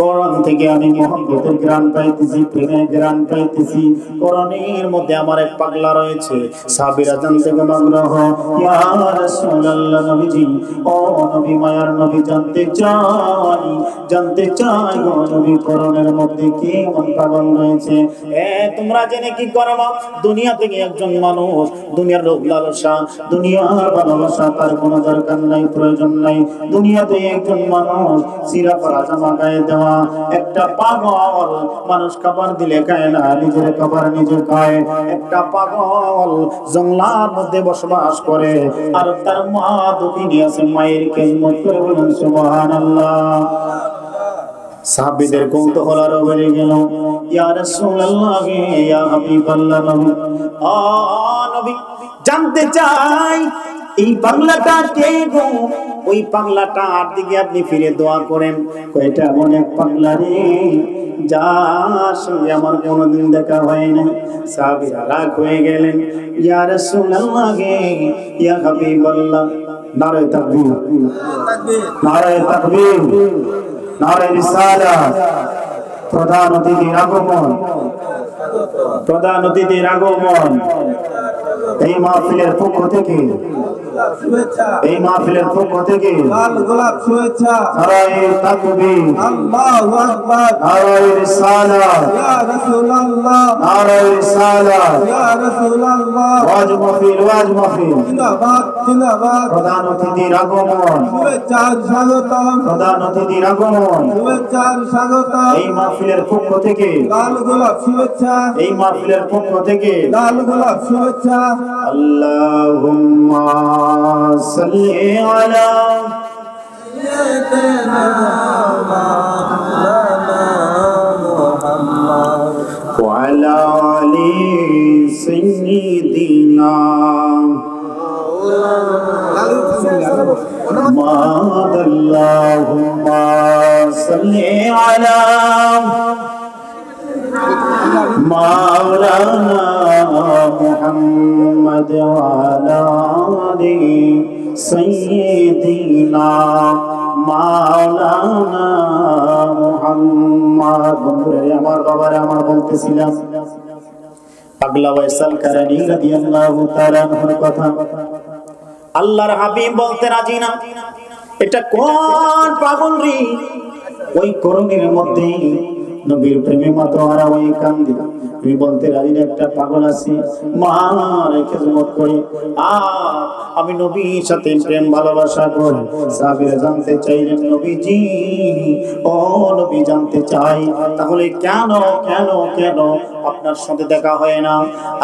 Speaker 1: করণ থেকে আমি মহব্বতের ঘ্রাণ পাইতেছি প্রেমের ঘ্রাণ পাইতেছি করণের মধ্যে আমার এক পাগলা রয়েছে সাহাবীরা জানতে আগ্রহ ইয়া রাসূলুল্লাহ নবীজি ও নবী মায়ার নবী জানতে চাই গো নবী করণের মধ্যে কি এমন পাগল রয়েছে তোমরা জেনে কি করবা দুনিয়া থেকে একজন মানুষ দুনিয়ার লোভ লালসা দুনিয়ার ভালোবাসা তার কোনো দরকার নাই প্রয়োজন নাই দুনিয়াতে একজন মানুষ সিরা পাজামা গায়ে দেওয়া একটা পাগল মানুষ খাবার দিলে খায় না নিজের খাবার নিজে খায় একটা পাগল জঙ্গলার মধ্যে বসবাস করে আর তার মা দুঃখিনী আছে মায়ের খেদমত করে বলেন সুবহানাল্লাহ সাহাবীদের কৌতূহল আরো বেড়ে গেল ইয়া রাসূলুল্লাহ ইয়া হাবিবাল্লাহ নবী জানতে চাই এই পাগলাটা কে গো ওই পাগলাটার দিকে আপনি ফিরে দোয়া করেন কয়টা এমন এক পাগলা রে যার সঙ্গে আমার কোনোদিন দেখা হয় না সাহাবীরা রাগ হয়ে গেলেন ইয়া রাসূলুল্লাহ ইয়া হাবিবাল্লাহ নারে তাকবীর নারে তাকবীর নারে রিসালাত প্রধান অতিথির আগমন প্রধান অতিথির আগমন এই মাহফিলের পক্ষ থেকে, এই মাহফিলের পক্ষ থেকে
Speaker 2: লাল গোলাপ শুভেচ্ছা।
Speaker 1: নারায়ে তাকবীর,
Speaker 2: আল্লাহু আকবার,
Speaker 1: নারায়ে রিসালাত,
Speaker 2: ইয়া রাসূলুল্লাহ,
Speaker 1: নারায়ে রিসালাত,
Speaker 2: ইয়া রাসূলুল্লাহ,
Speaker 1: ওয়াজ মাহফিল, ওয়াজ মাহফিল।
Speaker 2: জিন্দাবাদ জিন্দাবাদ।
Speaker 1: প্রধান অতিথির আগমন,
Speaker 2: শুভেচ্ছা স্বাগতম,
Speaker 1: প্রধান অতিথির আগমন
Speaker 2: শুভেচ্ছা স্বাগতম।
Speaker 1: এই মাহফিলের পক্ষ থেকে,
Speaker 2: লাল গোলাপ শুভেচ্ছা,
Speaker 1: এই মাহফিলের পক্ষ থেকে
Speaker 2: লাল গোলাপ শুভেচ্ছা।
Speaker 1: আল্লাহুম্মা সাল্লি আলা ওয়া আলা আলি সাইয়্যিদিনা আল্লাহুম্মা সাল্লি আলা মাওলানা মুহাম্মদ ওয়া আলা আলি সাইয়্যিদিনা মাওলানা মুহাম্মদ। বন্ধুরা আমার বাবারা, আমার বলতেছিলাম পাগলা ওয়াইসাল কারানী রাদিয়াল্লাহু তাআলা আনহুর কথা। আল্লাহর হাবিব বলতে রাজি না, এটা কোন পাগল রে? ওই করণীর মধ্যে নবীর প্রেমে মাতোয়ারা ওই কান্দি। আমি বলতে রাজি না, একটা পাগল আছে মার খেদমত করে, আর আমি নবীর সাথে প্রেম ভালোবাসা করি। সাহাবীরা জানতে চাইলেন, নবীজি ও নবী জানতে চাই, তাহলে কেন কেন কেন আপনার সাথে দেখা হয় না?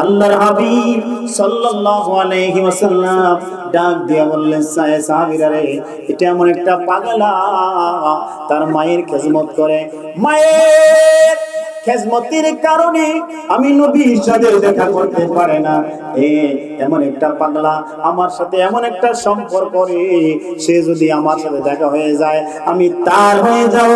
Speaker 1: আল্লাহর হাবিব সাল্লাল্লাহু আলাইহি ওয়াসাল্লাম ডাক দিয়া বললেন, সাহাবীরা রে, এটা এমন একটা পাগলা, তার মায়ের খেদমত করে, মায়ের খেজমতের কারণে আমি নবীর সাথে দেখা করতে পারে না। এমন একটা পাগলা আমার সাথে এমন একটা সম্পর্ক রে, সে যদি আমার সাথে দেখা হয়ে যায় আমি তার হয়ে যাব,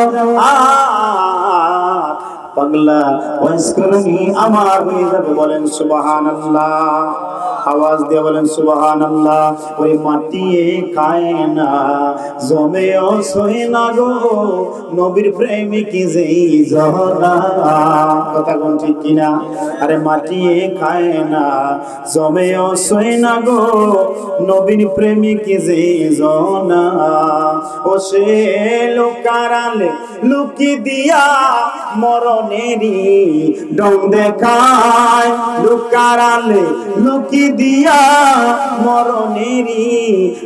Speaker 1: আর পাগলা ওয়াইসকরণী আমার হয়ে যাবে। বলেন সুবহানাল্লাহ, আওয়াজ দিয়ে বলেন সুবহানাল্লাহ। ওই মাটিয়ে খায় না, জমেও সই না গো, নবীর প্রেমিক যেই জনা। কথা কোন ঠিক কিনা? আরে মাটিয়ে খায় না, জমেও সই না গো, নবীর প্রেমিক যেই জনা। ও সে লোকারালে লুকি দিয়া মরণেরই ডং দেখায়, লুকারালে লুকি দিয়া মরণেরই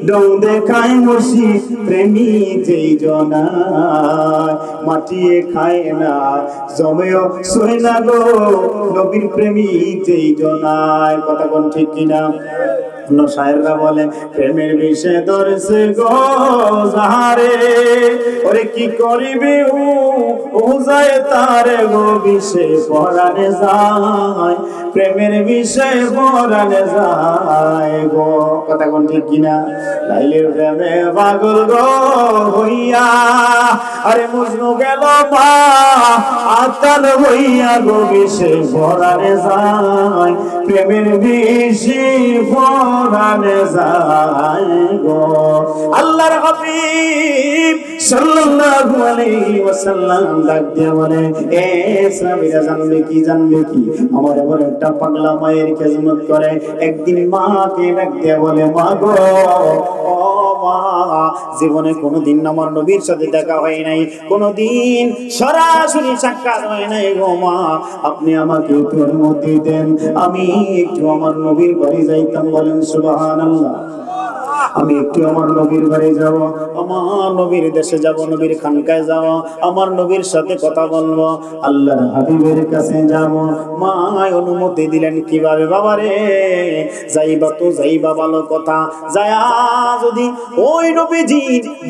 Speaker 1: ডং দেখায়, মুর্শিদ প্রেমিক যেই জনায়। মাটিয়ে খায় না, জমেও সই না গো, নবীর প্রেমিক যেই জনায়। কথা কোন ঠিক কিনা? শায়েররা বলে, প্রেমের বিষে ধরেছে গো যাহারে, ওরে কি করিবে ও যায় তারে গো, বিষে পরাণে যায়, প্রেমের বিষে পরাণে যায় গো। কথা কোন ঠিক কিনা? লাইলের প্রেমে পাগল গো হইয়া, আরে মজনু গেল মা আতাল হইয়া গো, বিষে পরাণে যায়, প্রেমের বিষে পরাণে যায় গো। আল্লাহর হাবিব সাল্লাল্লাহু আলাইহি ওয়াসাল্লাম ডাক দিয়ে বলে, এ সাহাবীরা জানবে কি, জানবে কি, আমার এমন একটা পাগলা মায়ের খেদমত করে। একদিন মাকে ডাক দিয়ে বলে, মা গো, ও মা, জীবনে কোনোদিন আমার নবীর সাথে দেখা হয় নাই, কোনোদিন সরাসরি সাক্ষাৎ হয় নাই গো মা, আপনি আমাকে একটু অনুমতি দেন, আমি একটু আমার নবীর বাড়ি যাইতাম। বলেন সুবহানাল্লাহ। আমি একটু আমার নবীর বাড়ি যাব, আমার নবীর দেশে যাব, নবীর খানকায় যাব, আমার নবীর সাথে কথা বলবো, আল্লাহর হাবিবের কাছে যাব। মা অনুমতি দিলেন। কিভাবে? বাবারে, যাইবা তো যাইবা, ভালো কথা, যায়া যদি ওই নবীজি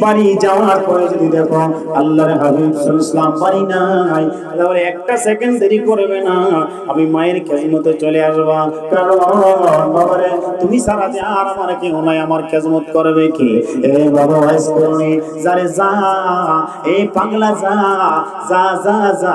Speaker 1: বাড়ি যাওয়ার পরে যদি দেখো আল্লাহর হাবিব সাল্লাল্লাহু আলাইহি ওয়াসাল্লাম বাড়ি নাই, তাহলে একটা সেকেন্ড দেরি করবে না, আমি মায়ের খেদমতে চলে আসবা। কারণ বাবারে, তুমি সারা যে আর আমার কেউ নাই, আমার খেদমত খেদমত করবে কি? এ বাবা ওয়াজ করনি যারে যা এই পাগলা যা যা যা যা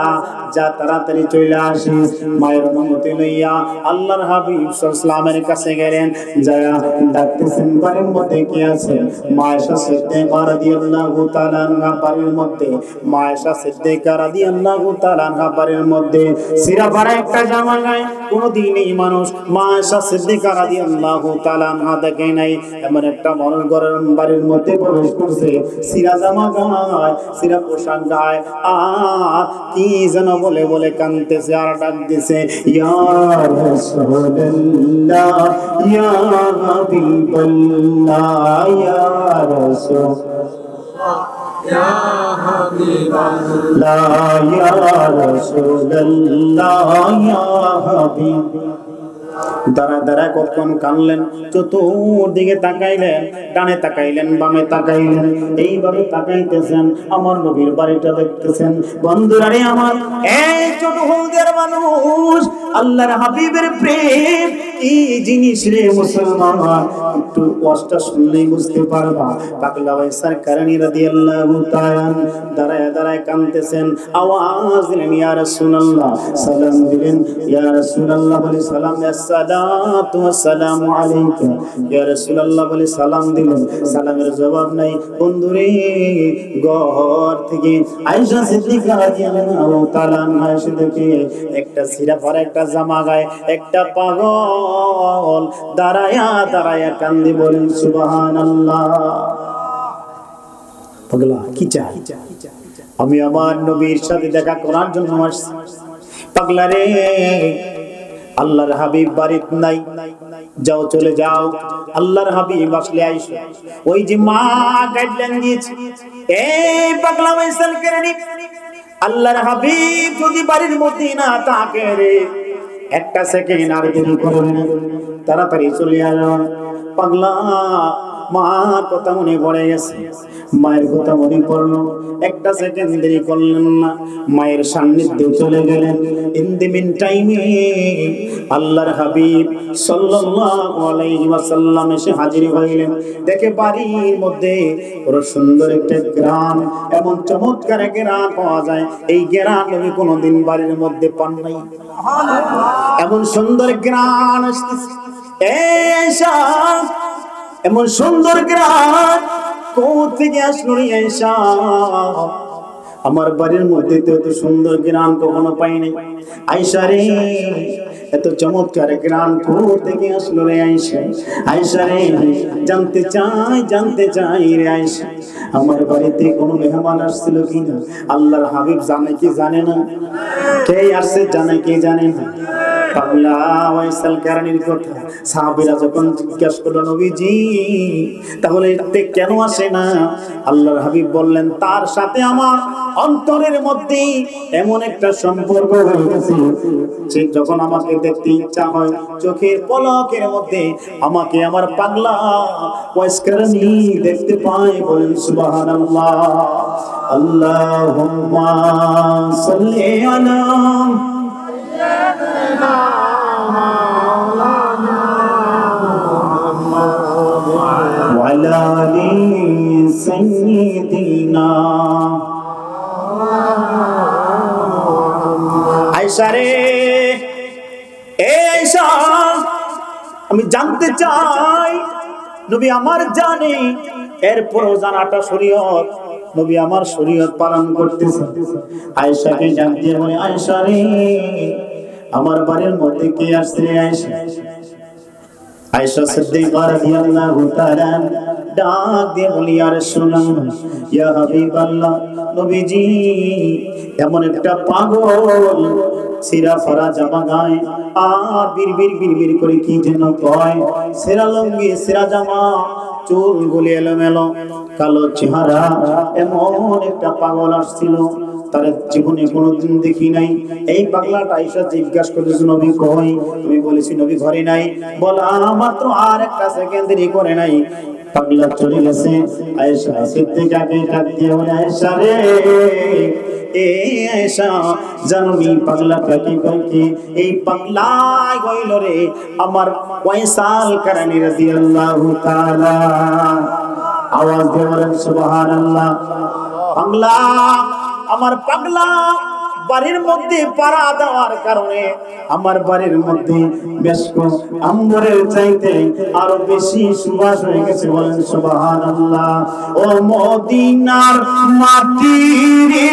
Speaker 1: যা তাড়াতাড়ি চলে আসিস। মায়ের অনুমতি লইয়া আল্লাহর হাবিব সাল্লাল্লাহু আলাইহি ওয়াসাল্লামের কাছে গেলেন। যায়া ডাকতেছেন বাড়ির মধ্যে কি আছে? মা আয়েশা সিদ্দিকা রাদিয়াল্লাহু তাআলা আনহা বাড়ির মধ্যে, মা আয়েশা সিদ্দিকা রাদিয়াল্লাহু তাআলা আনহা বাড়ির মধ্যে সিরা ভরা একটা জামা গায়ে কোনদিন এই মানুষ মা আয়েশা সিদ্দিকা রাদিয়াল্লাহু তাআলা আনহা দেখে নাই। এমন একটা মানুষ ঘরের বাড়ির মধ্যে প্রবেশ করছে, সিরা জামা গায়ে, সিরা পোশাক গায়ে, আর কি যেন বলে বলে কাঁদতেছে আর ডাক দিছে, ইয়া রাসূলুল্লাহ ইয়া হাবিবাল্লাহ ইয়া রাসূলুল্লাহ ইয়া হাবিবাল্লাহ ইয়া রাসূলুল্লাহ ইয়া হাবিব। দাঁড়া দাঁড়া কখন কানলেন, চতুর্দিকে তাকাইলেন, ডানে তাকাইলেন, বামে তাকাইলেন, এইভাবে তাকাইতেছেন, আমার নবীর বাড়িটা দেখতেছেন। বন্ধুরা রে আমার, এই ছোট হলদের মানুষ, আল্লাহর হাবিবের প্রেম কি জিনিস রে মুসলমান, একটু ওয়াজটা শুনলেই বুঝতে পারবা। পাগলা ভাই সরকার রাদিয়াল্লাহু তাআলা দাঁড়ায় দাঁড়ায় কাঁদতেছেন, আওয়াজ দিলেন ইয়া রাসূলুল্লাহ, সালাম দিলেন ইয়া রাসূলুল্লাহ, বলে সালাম, আসসালাতু ওয়াসসালামু আলাইকা ইয়া রাসূলুল্লাহ বলে সালাম দিলেন, সালামের জবাব নাই। বন্ধুরে ঘর থেকে আয়েশা সিদ্দিকা রাদিয়াল্লাহু তাআলা আনহা এসে দেখে একটা সিরা পরা একটা জামা গায়ে একটা পাগল দাঁড়ায়া দাঁড়ায়া কান্দে, বলেন সুবহানাল্লাহ। পাগলা কি চাই? আমি আমার নবীর সাথে দেখা করার জন্য আসছি। পাগলা রে, আল্লাহর হাবিব বাড়িতে নাই, যাও চলে যাও। আল্লাহর হাবিব আসলে আইসো, ওই যে মা গাইডলাইন দিয়েছে, এই পাগলা ওয়াইসাল কেরানি, আল্লাহর হাবিব যদি বাড়ির মধ্যে না থাকে রে, একটা সেকেন্ড আর দেরি করবে না, তাড়াতাড়ি চলে আসো। পাগলা মার কথা মনে পড়ে গেছে, মায়ের কথা মনে পড়লো, একটা সেকেন্ড দেরি করলেন না, মায়ের সান্নিধ্যে চলে গেলেন। ইন দি মিন টাইমে আল্লাহর হাবিব সাল্লাল্লাহু আলাইহি ওয়াসাল্লাম এসে হাজির হইলেন। দেখে বাড়ির মধ্যে বড় সুন্দর একটা গ্রাম, এমন চমৎকার গ্রাম পাওয়া যায়, এই গ্রাম নবী কোনোদিন বাড়ির মধ্যে পান নাই। এমন সুন্দর গ্রাম আসতেছে, এসা এমন সুন্দর গ্রাম কোথেকে আসলো রে আয়েশা? আমার বাড়ির মধ্যে তো এত সুন্দর গ্রাম কখনো পাইনি। আয়েশা রে, এত চমৎকার গ্রাম কোথেকে আসলো রে আয়েশা? আয়েশা রে, জানতে চাই রে আয়েশা, আমার বাড়িতে কোনো মেহমান আসছিল কিনা? আল্লাহর হাবিব জানে কি জানে না? কে আসছে জানে কি জানে না? পাগলা ওয়াইসাল কারণীর কথা সাহাবীরা যখন জিজ্ঞাসা করলো, নবীজি তাহলে কেন আসে না? আল্লাহর হাবিব বললেন, তার সাথে আমার অন্তরের মধ্যে এমন একটা সম্পর্ক হয়ে গেছে, সে যখন আমাকে দেখতে ইচ্ছা হয়, চোখের পলকের মধ্যে আমাকে আমার পাগলা ওয়াইস কারণী দেখতে পায়। বলেন সুবহানাল্লাহ। আল্লাহুম্মা সাল্লি আলা وعلى آل سيدنا আয়েশা রে, আয়েশা, আমি জানতে চাই নবী আমার জানে, এরপরও জানাটা শরীয়ত, নবী আমার শরীয়ত পালন করতেছে। আয়েশাকে জানতে বলে, আয়েশা রে, আমার বাড়ির মধ্যে কে আসছে? আয়েশা সিদ্দিকা রাদিয়াল্লাহু তাআলা ডাক দিয়ে বলি, ইয়া রাসূলুল্লাহ ইয়া হাবিবাল্লাহ, নবীজি এমন একটা পাগল সিরা ফরা জামা গায়ে আর বিড়বিড় করে কি যেন কয়, সিরা লুঙ্গি সিরা জামা, চুলগুলি এলোমেলো, কালো চেহারা, এমন একটা পাগল আসছিল, তার জীবনে কোনোদিন দেখি নাই। এই পাগলাটা আয়েশা জিজ্ঞাসা করেছে, নবী কই? তুমি বলেছি নবী ঘরে নাই। বলা মাত্র আর একটা সেকেন্ড দেরি করে নাই, পাগলা চলে গেছে। আয়েশা সিদ্দিকাকে ডাক দিয়ে বলে, আয়েশা রে, এ আয়েশা জানবি পাগলাটা কি কইকে এই পাগলাই কইল রে আমার ওয়াইসাল কারানি রাদিয়াল্লাহু তাআলা আওয়াজ দিয়ে বলেন সুবহানাল্লাহ পাগলা আমার পাগলা বাড়ির মধ্যে পাড়া দেওয়ার কারণে আমার বাড়ির মধ্যে বেশক আম্বরের চাইতে আরো বেশি সুবাস হয়ে গেছে বলেন সুবহানাল্লাহ ও মদিনার মাটি রে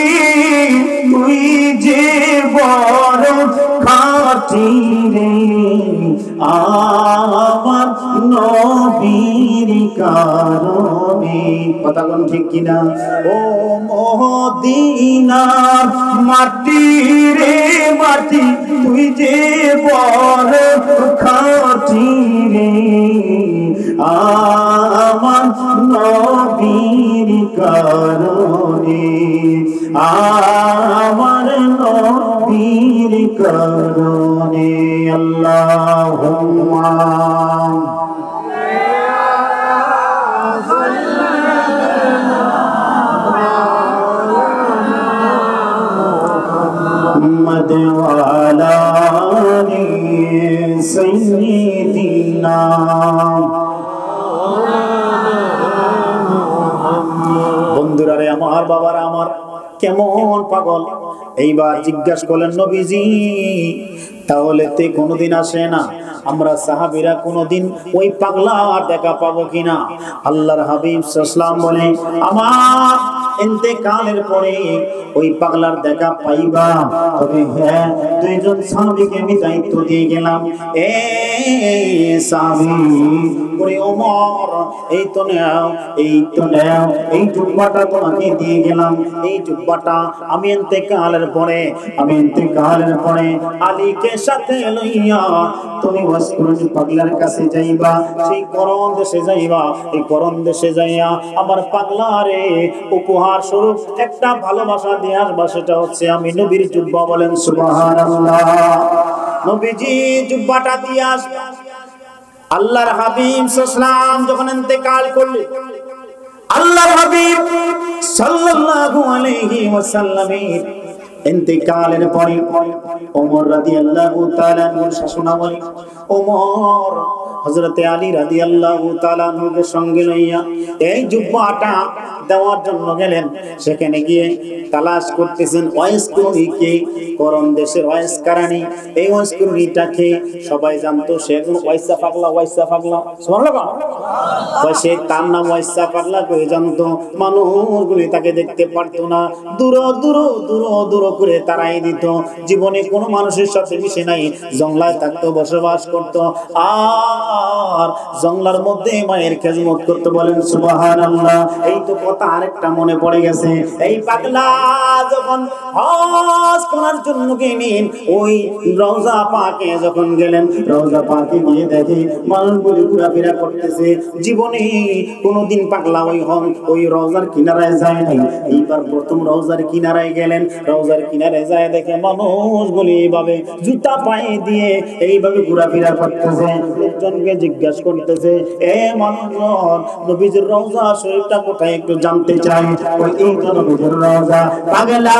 Speaker 1: তুই যে বড় খাঁটি রে আমার নবীর কারণে কথা কোন ঠিক কিনা ও মদিনার মাটি রে মাটি তুই যে বড় খাঁটি রে আমার নবীর কারণে আমার নবীর কারণে আল্লাহুম্মা محمد وعلى آل سيدنا বন্ধুরা রে আমার বাবারা আমার কেমন পাগল এইবার জিজ্ঞাসা করলেন নবীজি তাহলে তে কোনোদিন আসে না আমরা সাহাবীরা কোনোদিন ওই পাগলা দেখা পাবো কিনা আল্লাহর হাবিব সাল্লাল্লাহু আলাইহি ওয়াসাল্লাম বলে আমার ইন্তেকালের পরে ওই পাগলার দেখা পাইবা তবে হ্যাঁ দুইজন সাহাবীকে আমি দায়িত্ব দিয়ে গেলাম এ সাহাবী ওরে ওমর এই তো নাও এই জুব্বাটা তোমাকে দিয়ে গেলাম এই জুব্বাটা আমি ইন্তেকালের পরে আলীকে সাথে লইয়া তুমি ওয়াসকুরুন পাগলার কাছে যাইবা সেই করণ দেশে যাইবা এই করণ দেশে যাইয়া আমার পাগলারে উপহার স্বরূপ একটা ভালোবাসা দিয়ে আসবা সেটা হচ্ছে আমি নবীর জুব্বা বলেন সুবহানাল্লাহ নবীজি জুব্বাটা দিয়ে আসবা আল্লাহর হাবিব সাল্লাল্লাহু যখন ইন্তেকাল করলেন আল্লাহর হাবিব সাল্লাল্লাহু আলাইহি ওয়াসাল্লামের ইন্তেকালের পরে ওমর রাদিয়াল্লাহু তাআলা আনহুর শাসনামলে ওমর হযরত আলী রাদিয়াল্লাহু তাআলা আনহুকে সঙ্গে লইয়া এই জুব্বাটা দেওয়ার জন্য গেলেন সেখানে গিয়ে তালাশ করতেছেন ওয়াইসকুরুনিকে করণ দেশের ওয়াইস কারানি এই ওয়াইসকুরুনিটাকে সবাই জানতো সে একজন ওয়াইসা পাগলা সুবহানাল্লাহ সে তার নাম ওয়াইসা পাগলা করে জানতো মানুষগুলি তাকে দেখতে পারতো না দূর করে তারাই দিত জীবনে কোনো মানুষের সাথে মিশে নাই জঙ্গলায় থাকতো বসবাস করতো আর জঙ্গলার মধ্যে মায়ের খেজমত করতে বলেন সুবহানাল্লাহ এই তো কথা আরেকটা মনে পড়ে গেছে এই পাগলা যখন হজ করার জন্য গেলেন ওই রওজা পাকে যখন গেলেন রওজা পাকে গিয়ে দেখে মানুষগুলি ঘোরাফেরা করতেছে জীবনে কোনোদিন পাগলা ওই রওজার কিনারায় যায় নাই এইবার প্রথম রওজার কিনারায় গেলেন রওজার কিনারে যায় দেখে মানুষগুলি এইভাবে জুতা পায়ে দিয়ে এইভাবে ঘোরাফেরা করতেছে লোকজনকে জিজ্ঞাসা করতেছে এ মানুষজন নবীজির রওজা শরীফটা কোথায় একটু জানতে চাই ওই এই তো নবীজির রওজা পাগলা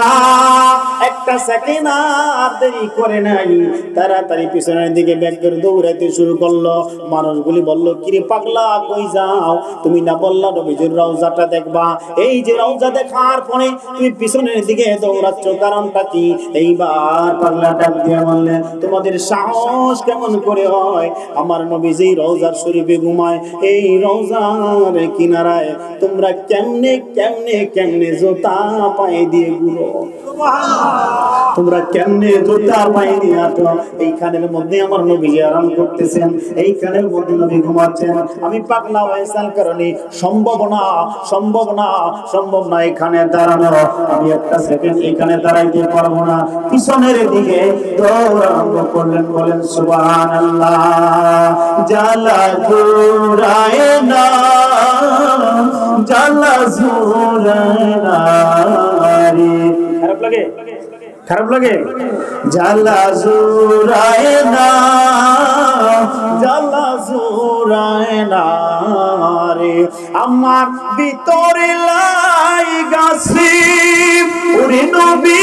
Speaker 1: একটা সেকেন্ড আর দেরি করে নাই তাড়াতাড়ি পিছনের দিকে ব্যাক করে দৌড়াইতে শুরু করলো মানুষগুলি বলল কিরে পাগলা কই যাও তুমি না বললা নবীজির রওজাটা দেখবা এই যে রওজা দেখার পরে তুমি পিছনের দিকে দৌড়াচ্ছ কারণটা কি এইবার পাগলা ডাক দিয়ে বললে তোমাদের সাহস কেমন করে হয় আমার নবীজি রওজার শরীফে ঘুমায় এই রওজার কিনারায় তোমরা কেমনে জুতা পায়ে দিয়ে ঘুরো তোমরা কেমনে জুতা পায়ে দিয়ে আছো এইখানের মধ্যে আমার নবী আরাম করতেছেন এইখানের মধ্যে নবী ঘুমাচ্ছেন আমি পাগলা ওয়াইসাল কারণে সম্ভব না এখানে দাঁড়ানো আমি একটা সেকেন্ড এখানে দাঁড়াইতে পারবো না পিছনের দিকে দৌড় আরম্ভ করলেন বলেন সুবহানাল্লাহ জালা জুরায় না রে খারাপ লাগে জালা জুরায় না রে আমার ভিতরে লাই গাছি ওরে নবী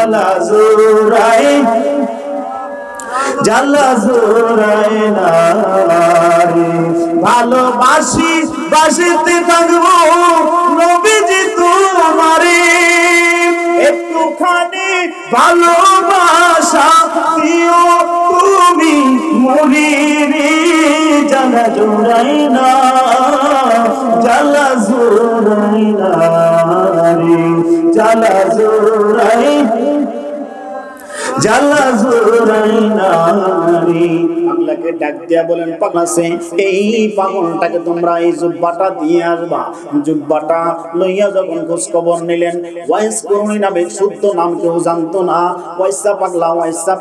Speaker 1: জ্বালা জোড়ায় জ্বালা জোড়ায় না রে ভালোবাসি বাসিতে থাকবো নবীজি তোমারে একটুখানি ভালোবাসা দিও তুমি মরিরে জ্বালা জোড়ায় না জ্বালা জোড়ায় না রে জ্বালা জোড়ায় জ্বালা জোড়ায় না রে পাগলাকে ডাক দিয়া বলেন পাগলা সে এই পাগলটাকে তোমরা এই জুব্বাটা দিয়ে আসবা জুব্বাটা লইয়া যখন খোঁজ খবর নিলেন ওয়াইস করুনি নামে শুদ্ধ নাম কেউ জানতো না ওয়াইসা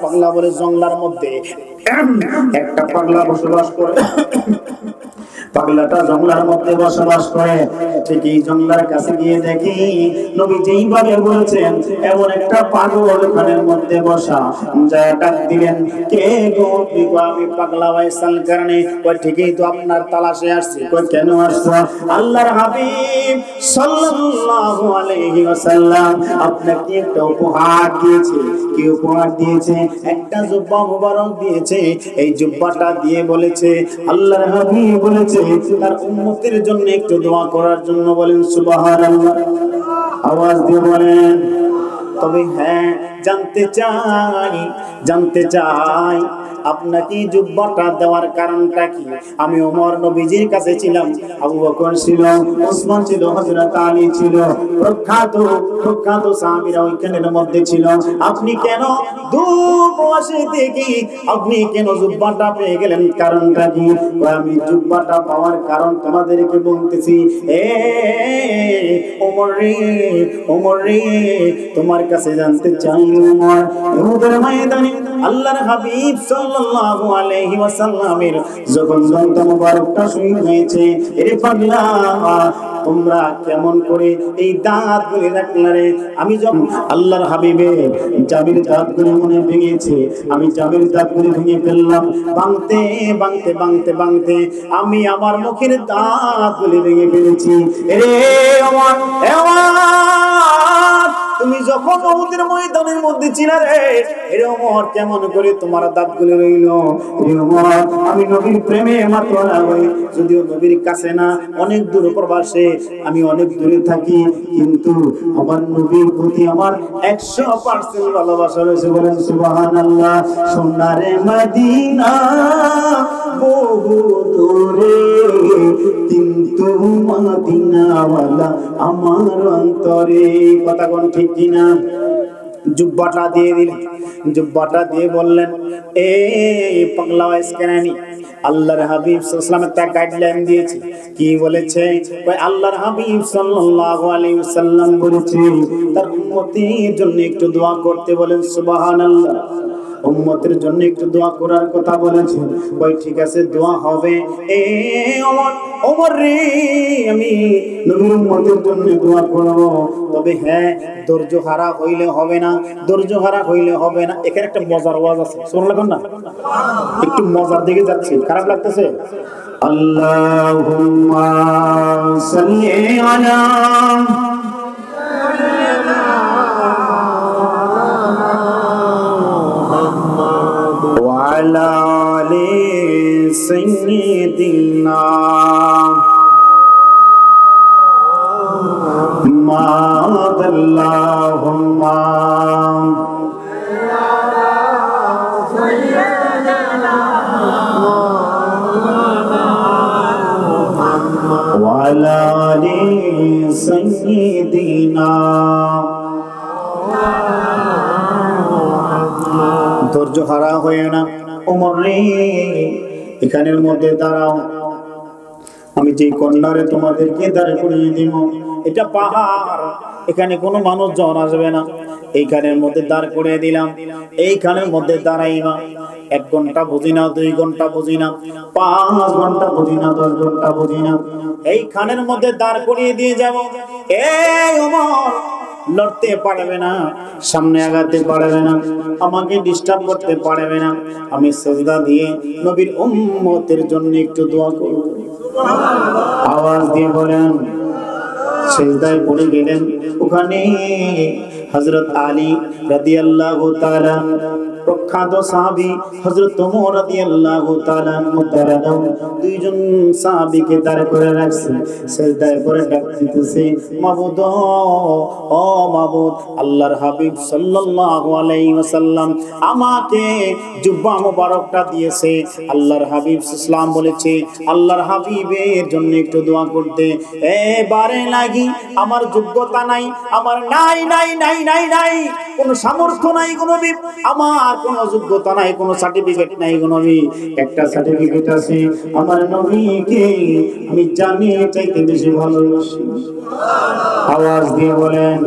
Speaker 1: পাগলা বলে জঙ্গলার মধ্যে একটা পাগলা বসবাস করে পাগলাটা জঙ্গলার মধ্যে বসবাস করে ঠিকই জঙ্গলার কাছে গিয়ে দেখি নবী যেইভাবে বলেছেন এমন একটা পাগল ওখানের মধ্যে বসা যায় ডাক দিলেন কে গো আমি পাগলা ওয়াইসাল কারণে কই ঠিকই তো আপনার তালাশে আসছি কই কেন আসছো আল্লাহর হাবিব সাল্লাল্লাহু আলাইহি ওয়াসাল্লাম আপনাকে একটা উপহার দিয়েছে কি উপহার দিয়েছে একটা জুব্বা মুবারক দিয়েছে এই জুব্বাটা দিয়ে বলেছে আল্লাহর হাবিব বলেছে তার উম্মতের জন্য একটু দোয়া করার জন্য বলেন সুবহানাল্লাহ আওয়াজ দিয়ে বলেন তবে হ্যাঁ জানতে চাই আপনাকে জুব্বাটা দেওয়ার কারণটা কি আমি ওমর নবীজির কাছে ছিলাম আবু বকর ছিল ওসমান ছিল হযরত আলী ছিল প্রখ্যাত সাহাবীরা ওইখানের মধ্যে ছিল আপনি কেন দূর প্রবাসী থেকে আপনি কেন জুব্বাটা পেয়ে গেলেন কারণটা কি আমি জুব্বাটা পাওয়ার কারণ তোমাদেরকে বলতেছি ওমর রে তোমার কাছে জানতে চাই ওমর উহুদের ময়দানে আল্লাহর হাবিব সাল্লাল্লাহু আলাইহি ওয়াসাল্লামের যখন দন্ত মুবারকটা শহীদ হয়েছে এরে পাগলা তোমরা কেমন করে এই দাঁতগুলি রাখলে আমি যখন আল্লাহর হাবিবে জাবির দাঁতগুলি মনে ভেঙেছে আমি জাবির দাঁতগুলি ভেঙে ফেললাম ভাঙতে আমি আমার মুখের দাঁতগুলি ভেঙে ফেলেছি এরে ওমর তুমি যখন উহুদের ময়দানের মধ্যে ছিলা রে এরে ওমর কেমন করে তোমার দাঁতগুলি রইল রে ওমর আমি নবীর প্রেমে মাত্র না হই যদিও নবীর কাছে না অনেক দূর প্রবাসে আমি অনেক দূরে থাকি কিন্তু আমার নবীর প্রতি আমার 100% ভালোবাসা রয়েছে বলেন সুবহানাল্লাহ সোনারে মদিনা বহু দূরে কিন্তু মদিনাওয়ালা আমার অন্তরে কথা কোন ঠিক কিনা জুব্বাটা দিয়ে দিলেন জুব্বাটা দিয়ে বললেন এ পাগলা ওয়াইসকানানি আল্লাহর হাবিব সাল্লাল্লাহু আলাইহি ওয়াসাল্লাম একটা গাইডলাইন দিয়েছে কি বলেছে ভাই আল্লাহর হাবিব সাল্লাল্লাহু আলাইহি ওয়াসাল্লাম বলেছে তার উম্মতের জন্য একটু দোয়া করতে বলেন সুবহানাল্লাহ উম্মতের জন্য একটু দোয়া করার কথা বলেছেন ভাই ঠিক আছে দোয়া হবে এ ওমর রে আমি নবীর উম্মতের জন্য দোয়া করব তবে হ্যাঁ ধৈর্য হারা হইলে হবে না এখানে একটা মজার ওয়াজ আছে শুনলেন না একটু মজার দিকে যাচ্ছি খারাপ লাগতেছে আল্লাহুম্মা সাল্লি আলা وعلى آل سيدنا محمد اللهم وعلى آل سيدنا ধৈর্য হারা হয়ে না ওমর রে এখানের মধ্যে দাঁড়াও আমি যে কন্যারে তোমাদেরকে দাঁড় করিয়ে দিব এটা পাহাড় এখানে কোনো মানুষজন আসবে না এইখানের মধ্যে দাঁড় করিয়ে দিলাম এইখানের মধ্যে দাঁড়াইবা 1 ঘন্টা বুঝি না 2 ঘন্টা বুঝি না 5 ঘন্টা বুঝি না 10 ঘন্টা বুঝি না এইখানের মধ্যে দাঁড় করিয়ে দিয়ে যাব এই ওমর লড়তে পারবে না সামনে আগাতে পারবে না আমাকে ডিস্টার্ব করতে পারবে না আমি সিজদা দিয়ে নবীর উম্মতের জন্য একটু দোয়া করব আওয়াজ দিয়ে বলেন সিজদায় পড়ে গেলেন ওখানে হযরত আলী রাদিয়াল্লাহু তাআলা, প্রখ্যাত সাহাবী হযরত ওমর রাদিয়াল্লাহু তাআলা মুতারাদাম, দুইজন সাহাবীকে দাঁড় করে রাখছে, সিজদায় করে ডাক দিতেছে, মাবুদ ও মাবুদ, আল্লাহর হাবিব সাল্লাল্লাহু আলাইহি ওয়াসাল্লাম আমাকে জুব্বা মোবারকটা দিয়েছে। আল্লাহর হাবিব সাল্লাল্লাহু বলেছে আল্লাহর হাবিবের জন্য একটু দোয়া করতে। এবারে লাগি আমার যোগ্যতা নাই, আমার নাই নাই নাই নাই নাই কোনো সামর্থ্য নাই গো নবী, আমার কোনো যোগ্যতা নাই, কোনো সার্টিফিকেট নাই গো নবী। একটা সার্টিফিকেট আছে, আমার নবীকে আমি জানি চাইতে বেশি ভালোবাসি। আওয়াজ দিয়ে বলেন,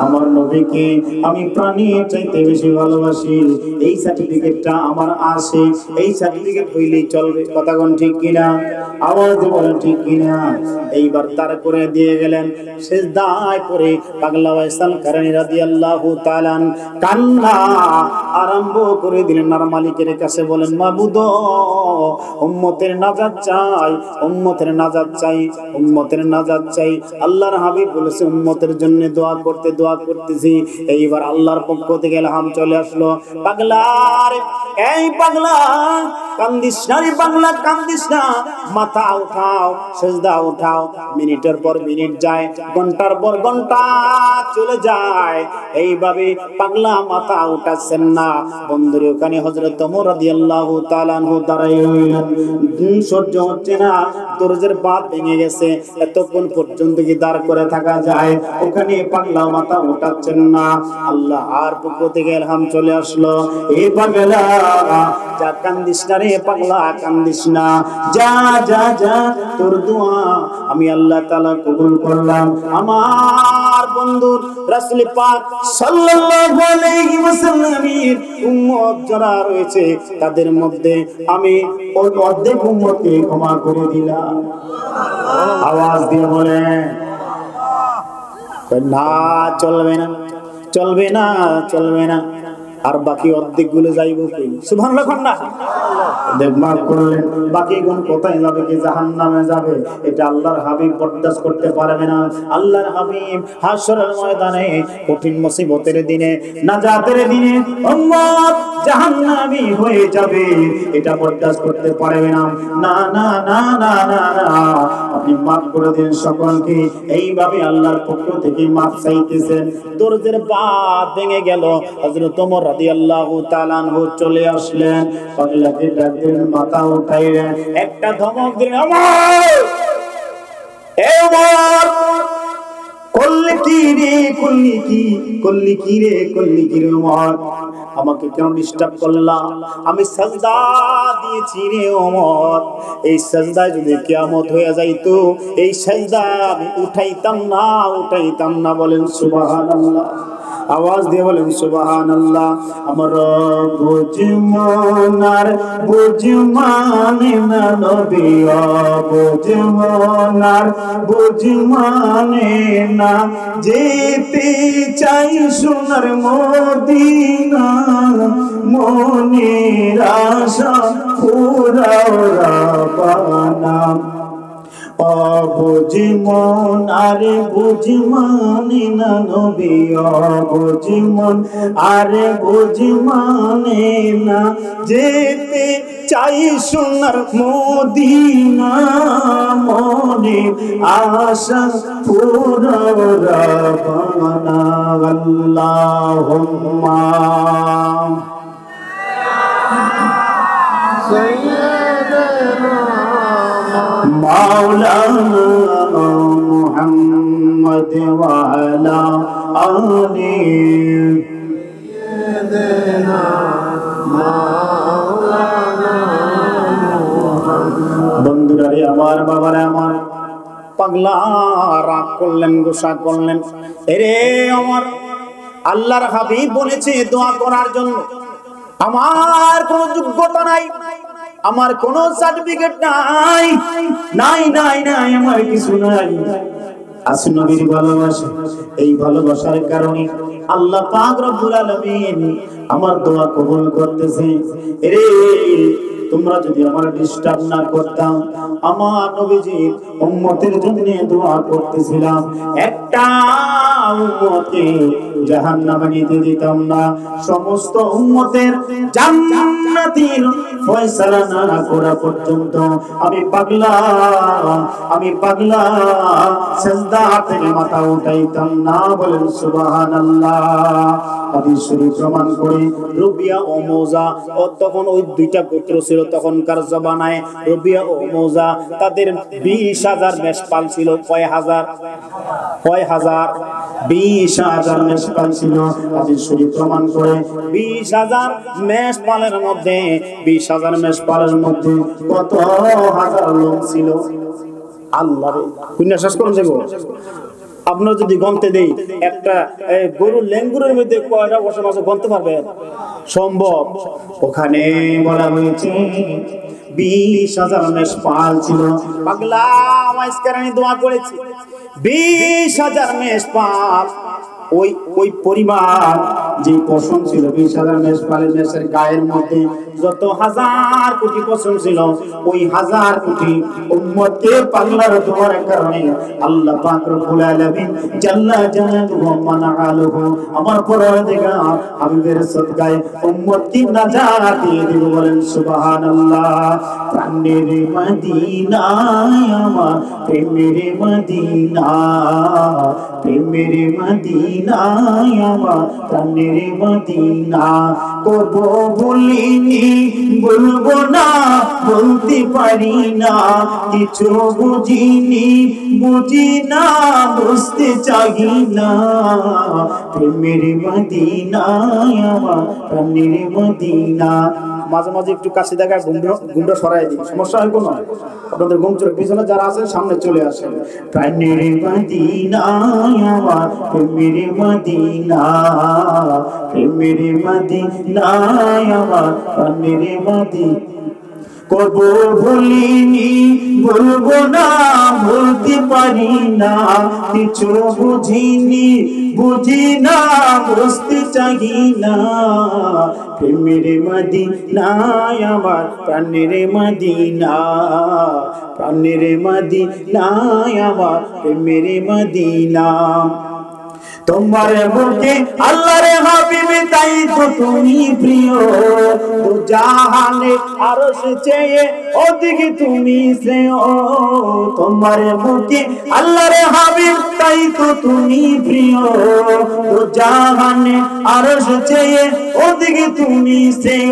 Speaker 1: আমার নবীকে আমি প্রাণী চাইতে বেশি ভালোবাসি। এই সার্টিফিকেটটা আমার আছে, এই সার্টিফিকেট হইলেই চলবে। কথা কোন ঠিক কিনা? আওয়াজ দিয়ে বলেন ঠিক কিনা? এইবার তার করে দিয়ে গেলেন, সিজদায় পড়ে পাগলা ওয়াইসাল কারণী রাদিয়াল্লাহু তাআলা কান্না আরম্ভ করে দিলেন। আর মালিকের কাছে বলেন, মাবুদ উম্মতের নাজাত চাই, উম্মতের নাজাত চাই, উম্মতের নাজাত চাই। আল্লাহর হাবিব বলেছে উম্মতের জন্য দোয়া করতে, দোয়া করতেছি। এইবার আল্লাহর পক্ষ থেকে ইলহাম চলে আসলো, পাগলার এই পাগলা কান্দিস না রে পাগলা, কান্দিস না, মাথা উঠাও, সিজদা উঠাও। মিনিটের পর মিনিট যায়, ঘন্টার পর ঘন্টা চলে যায়, এইভাবে পাগলা মাথা উঠাচ্ছেন না। বন্ধুরে ওখানে হযরত ওমর রাদিয়াল্লাহু তাআলা আনহু দাঁড়ায় রইলেন। সহ্য হচ্ছে না, দরজার বাঁধ ভেঙে গেছে, এতক্ষণ পর্যন্ত কি দাঁড় করে থাকা যায়? ওখানে পাগলা মাথা উঠাচ্ছেন না। আল্লাহ আর পক্ষ থেকে ইলহাম চলে আসলো, এ পাগলা যা কান্দিস না রে পাগলা, কান্দিস না, যা যা যা, তোর দোয়া আমি আল্লাহ তাআলা কবুল করলাম। আমার বন্ধুর রাসূল পাক সাল্লাল্লাহু আলাইহি ওয়াসাল্লামের উম্মত যারা রয়েছে তাদের মধ্যে আমি অর্ধেক উম্মতকে ক্ষমা করে দিলাম। আওয়াজ দিয়ে বলে না, চলবে না, চলবে না, চলবে না। আর বাকি অর্ধেক গুলো যাইব কই? সুবহানাল্লাহ না দেব মাফ করলেন, বাকি গুণ কোথায় যাবে? কি জাহান্নামে যাবে? এটা আল্লাহর হাবিব বরদাস্ত করতে পারবে না। আল্লাহর হাবিব হাশরের ময়দানে কঠিন মুসিবতের দিনে, নাজাতের দিনে উম্মত জাহান্নামী হয়ে যাবে, এটা বরদাস্ত করতে পারবে না। না না না না না না, আপনি মাফ করে দেন সকলকে। এইভাবে আল্লাহর পক্ষ থেকে মাফ চাইতেছেন। দরজার বাঁধ ভেঙে গেল, হযরত ওমর রাদিয়াল্লাহু তাআলা আনহু চলে আসলেন, পাগলাকে ডাকলেন, মাথা উঠাইলেন, একটা ধমক দিলেন, ওমর এ ওমর, করলি কি রে, করলি কি, করলি কি রে, করলি কি রে ওমর, আমাকে কেন ডিস্টার্ব করলা? আমি সাজদা দিয়েছি রে ওমর, এই সাজদায় যদি কিয়ামত হয়ে যাইতো, এই সাজদা আমি উঠাইতাম না, উঠাইতাম না। বলেন সুবহানাল্লাহ, আওয়াজ দিয়ে বলেন সুবহানাল্লাহ। আমার বুঝমনার বুঝমানে না নবী, বুঝমনার বুঝমানে না, যেতে চাই সোনার মদিনা, মনের আশা পুরাও রাব্বানা। বুঝমন আরে বুঝমানে না নবী, বুঝমন আরে বুঝমানে না, যেতে চাই সোনার মদিনা, মনে আশা পুরাও রাব্বানা। আল্লাহুম্মা মাওলানা মুহাম্মদ ওয়া আলা আলি সাইয়্যিদিনা মাওলানা মুহাম্মদ। বন্ধুরা রে আমার, বাবারে আমার, পাগলা রাগ করলেন, গোসা করলেন, এরে ওমর, আল্লাহর হাবিব বলেছে দোয়া করার জন্য, আমার কোনো যোগ্যতা নাই, আমার কোনো সার্টিফিকেট নাই, নাই নাই নাই, আমার কিছু নাই। আছে নবীর ভালোবাসা, এই ভালোবাসার কারণে আল্লাহ পাক রব্বুল আলামিন আমার দোয়া কবুল করতেছে। এরে তোমরা যদি আমার ডিস্টার্ব না করতাম, আমার নবীজির উম্মতের জন্য দোয়া করতেছিলাম, একটা উম্মতকে জাহান্নামে নিতে দিতাম না। সমস্ত উম্মতের জান্নাতের ফয়সালা না করা পর্যন্ত আমি পাগলা সিজদা থেকে মাথা উঠাইতাম না। বলেন সুবহানাল্লাহ। হাদিস শরীফ প্রমাণ করে রবিয়া ও মৌজা, ও তখন ওই দুইটা পুত্র ছিল তখনকার জমানায়, রবিয়া ও মৌজা, তাদের 20,000 মেষপাল ছিল। কয় হাজার 20,000 মেষপাল ছিল। হাদিস শরীফ প্রমাণ করে 20,000 মেষপালের মধ্যে 20,000 মেষপালের মধ্যে কত হাজার লোক ছিল। আল্লাহ রে, কুন্না শেষ করুন যাবো। আপনার যদি গন্তে দেই একটা গরুর লেঙ্গুরের মধ্যে কয়টা বসে মাছ গন্তে পারবেন? সম্ভব। ওখানে বলা হয়েছে 20,000 মেষপাল ছিল। পাগলা মাইসকারানি দোয়া করেছি 20,000 মেষপাল। ওই পরিমাণ যে পশম ছিল 20,000 মেষপালের মেষের গায়ের মধ্যে যত হাজার কোটি পশম ছিল, ওই হাজার কোটি উম্মতকে পাগলার দোয়ার কারণে আল্লাহ পাক রব্বুল আলামিন জাল্লা জালালুহু ওয়া মানাআলুহু আমার পরওয়ারদিগার হাবিবের সদকায় উম্মতকে নাজাত দিয়ে দিব। বলেন সুবহানাল্লাহ। প্রাণের মদিনা আমার প্রেমের মদিনা, প্রেমের মদিনা আমার প্রাণের মদিনা। করব বলিনি বলবো না, বলতে পারি না, কিছু বুঝি না, বুঝতে চাই না। প্রেমের মদিনা আমার প্রাণের মদিনা। মাঝে মাঝে একটু কাছে দেখা গুন্ড সরাই দিই, সমস্যা হয় কোনো? আপনাদের ঘুম চোখ পিছনে যারা আছেন সামনে চলে আসেন। প্রাণের মদিনা আমার প্রেমের মদিনা, প্রেমের মদিনা আমার প্রাণের মদিনা। করব ভুলিনি বলবো না, বলতে পারি না, কিছু বুঝি না, বুঝতে চাই না। প্রেমের মদিনা আমার প্রাণের মদিনা, প্রাণের মদিনা আমার প্রেমের মদিনা। তোমার বুকে আল্লাহর হাবিব তাই তো তুমি প্রিয়, দু জাহানে আরশ চেয়ে অধিক তুমি শ্রেয়। তোমার বুকে আল্লাহর হাবিব তাই তো তুমি প্রিয়, দু জাহানে আরশ চেয়ে অধিক তুমি শ্রেয়।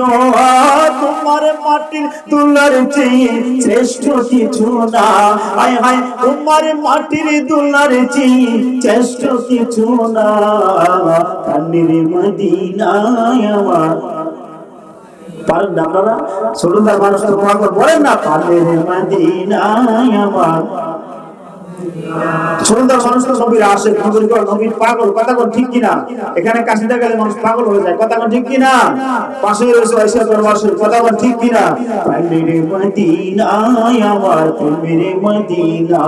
Speaker 1: তোমার মাটির দুলার চেয়ে শ্রেষ্ঠ কিছু না, হায় হায় তোমার মাটির দুলার চেয়ে শ্রেষ্ঠ কিছু না। প্রাণের মদিনা আমার, পারেন না আপনারা? ছোটদার মানুষ তো বলেন না প্রাণের মদিনা আমার। ছোটদার মানুষ তো নবীর আসে, নবীর পাগল, কথা কোন ঠিক কিনা? এখানে কাশিদা গেলে মানুষ পাগল হয়ে যায়, কথা কোন ঠিক কিনা? পাশে রয়েছে আয়েশা দরবারে, কথা কোন ঠিক কিনা? প্রাণের মদিনা আমার প্রেমের মদিনা,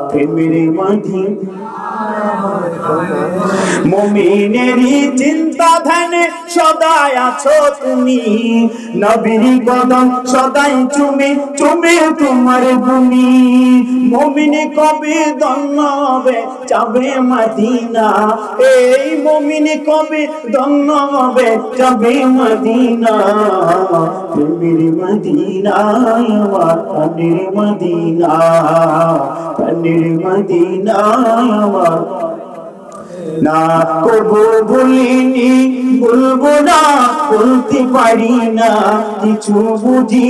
Speaker 1: প্রেমের মদিনা। মুমিনেরই চিন্তা ধ্যানে সদাই আছো তুমি, নবীর কদম সদাই চুমে চুমে তোমার ভূমি। মুমিন কবে ধন্য হবে যাবে মদিনা, এই মুমিন কবে ধন্য হবে যাবে মদিনা। প্রেমের মদিনা আমার প্রাণের মদিনা, প্রাণের মদিনা আমার। না কবু বলিনি বলবো না, বলতে পারি না, কিছু বুঝি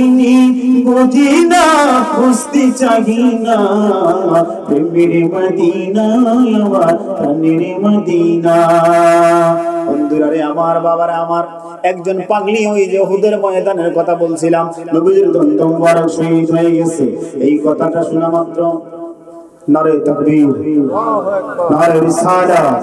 Speaker 1: না, বুঝতে চাই না। প্রেমের মদিনা আমার প্রাণের মদিনা। বন্ধুরা রে আমার, বাবারা আমার, একজন পাগলি ওই যে উহুদের ময়দানের কথা বলছিলাম, নবীর দন্ত মুবারক শহীদ হয়ে গেছে। এই কথাটা শোনা মাত্র নারে তাকবীর, নারে রিসালাত।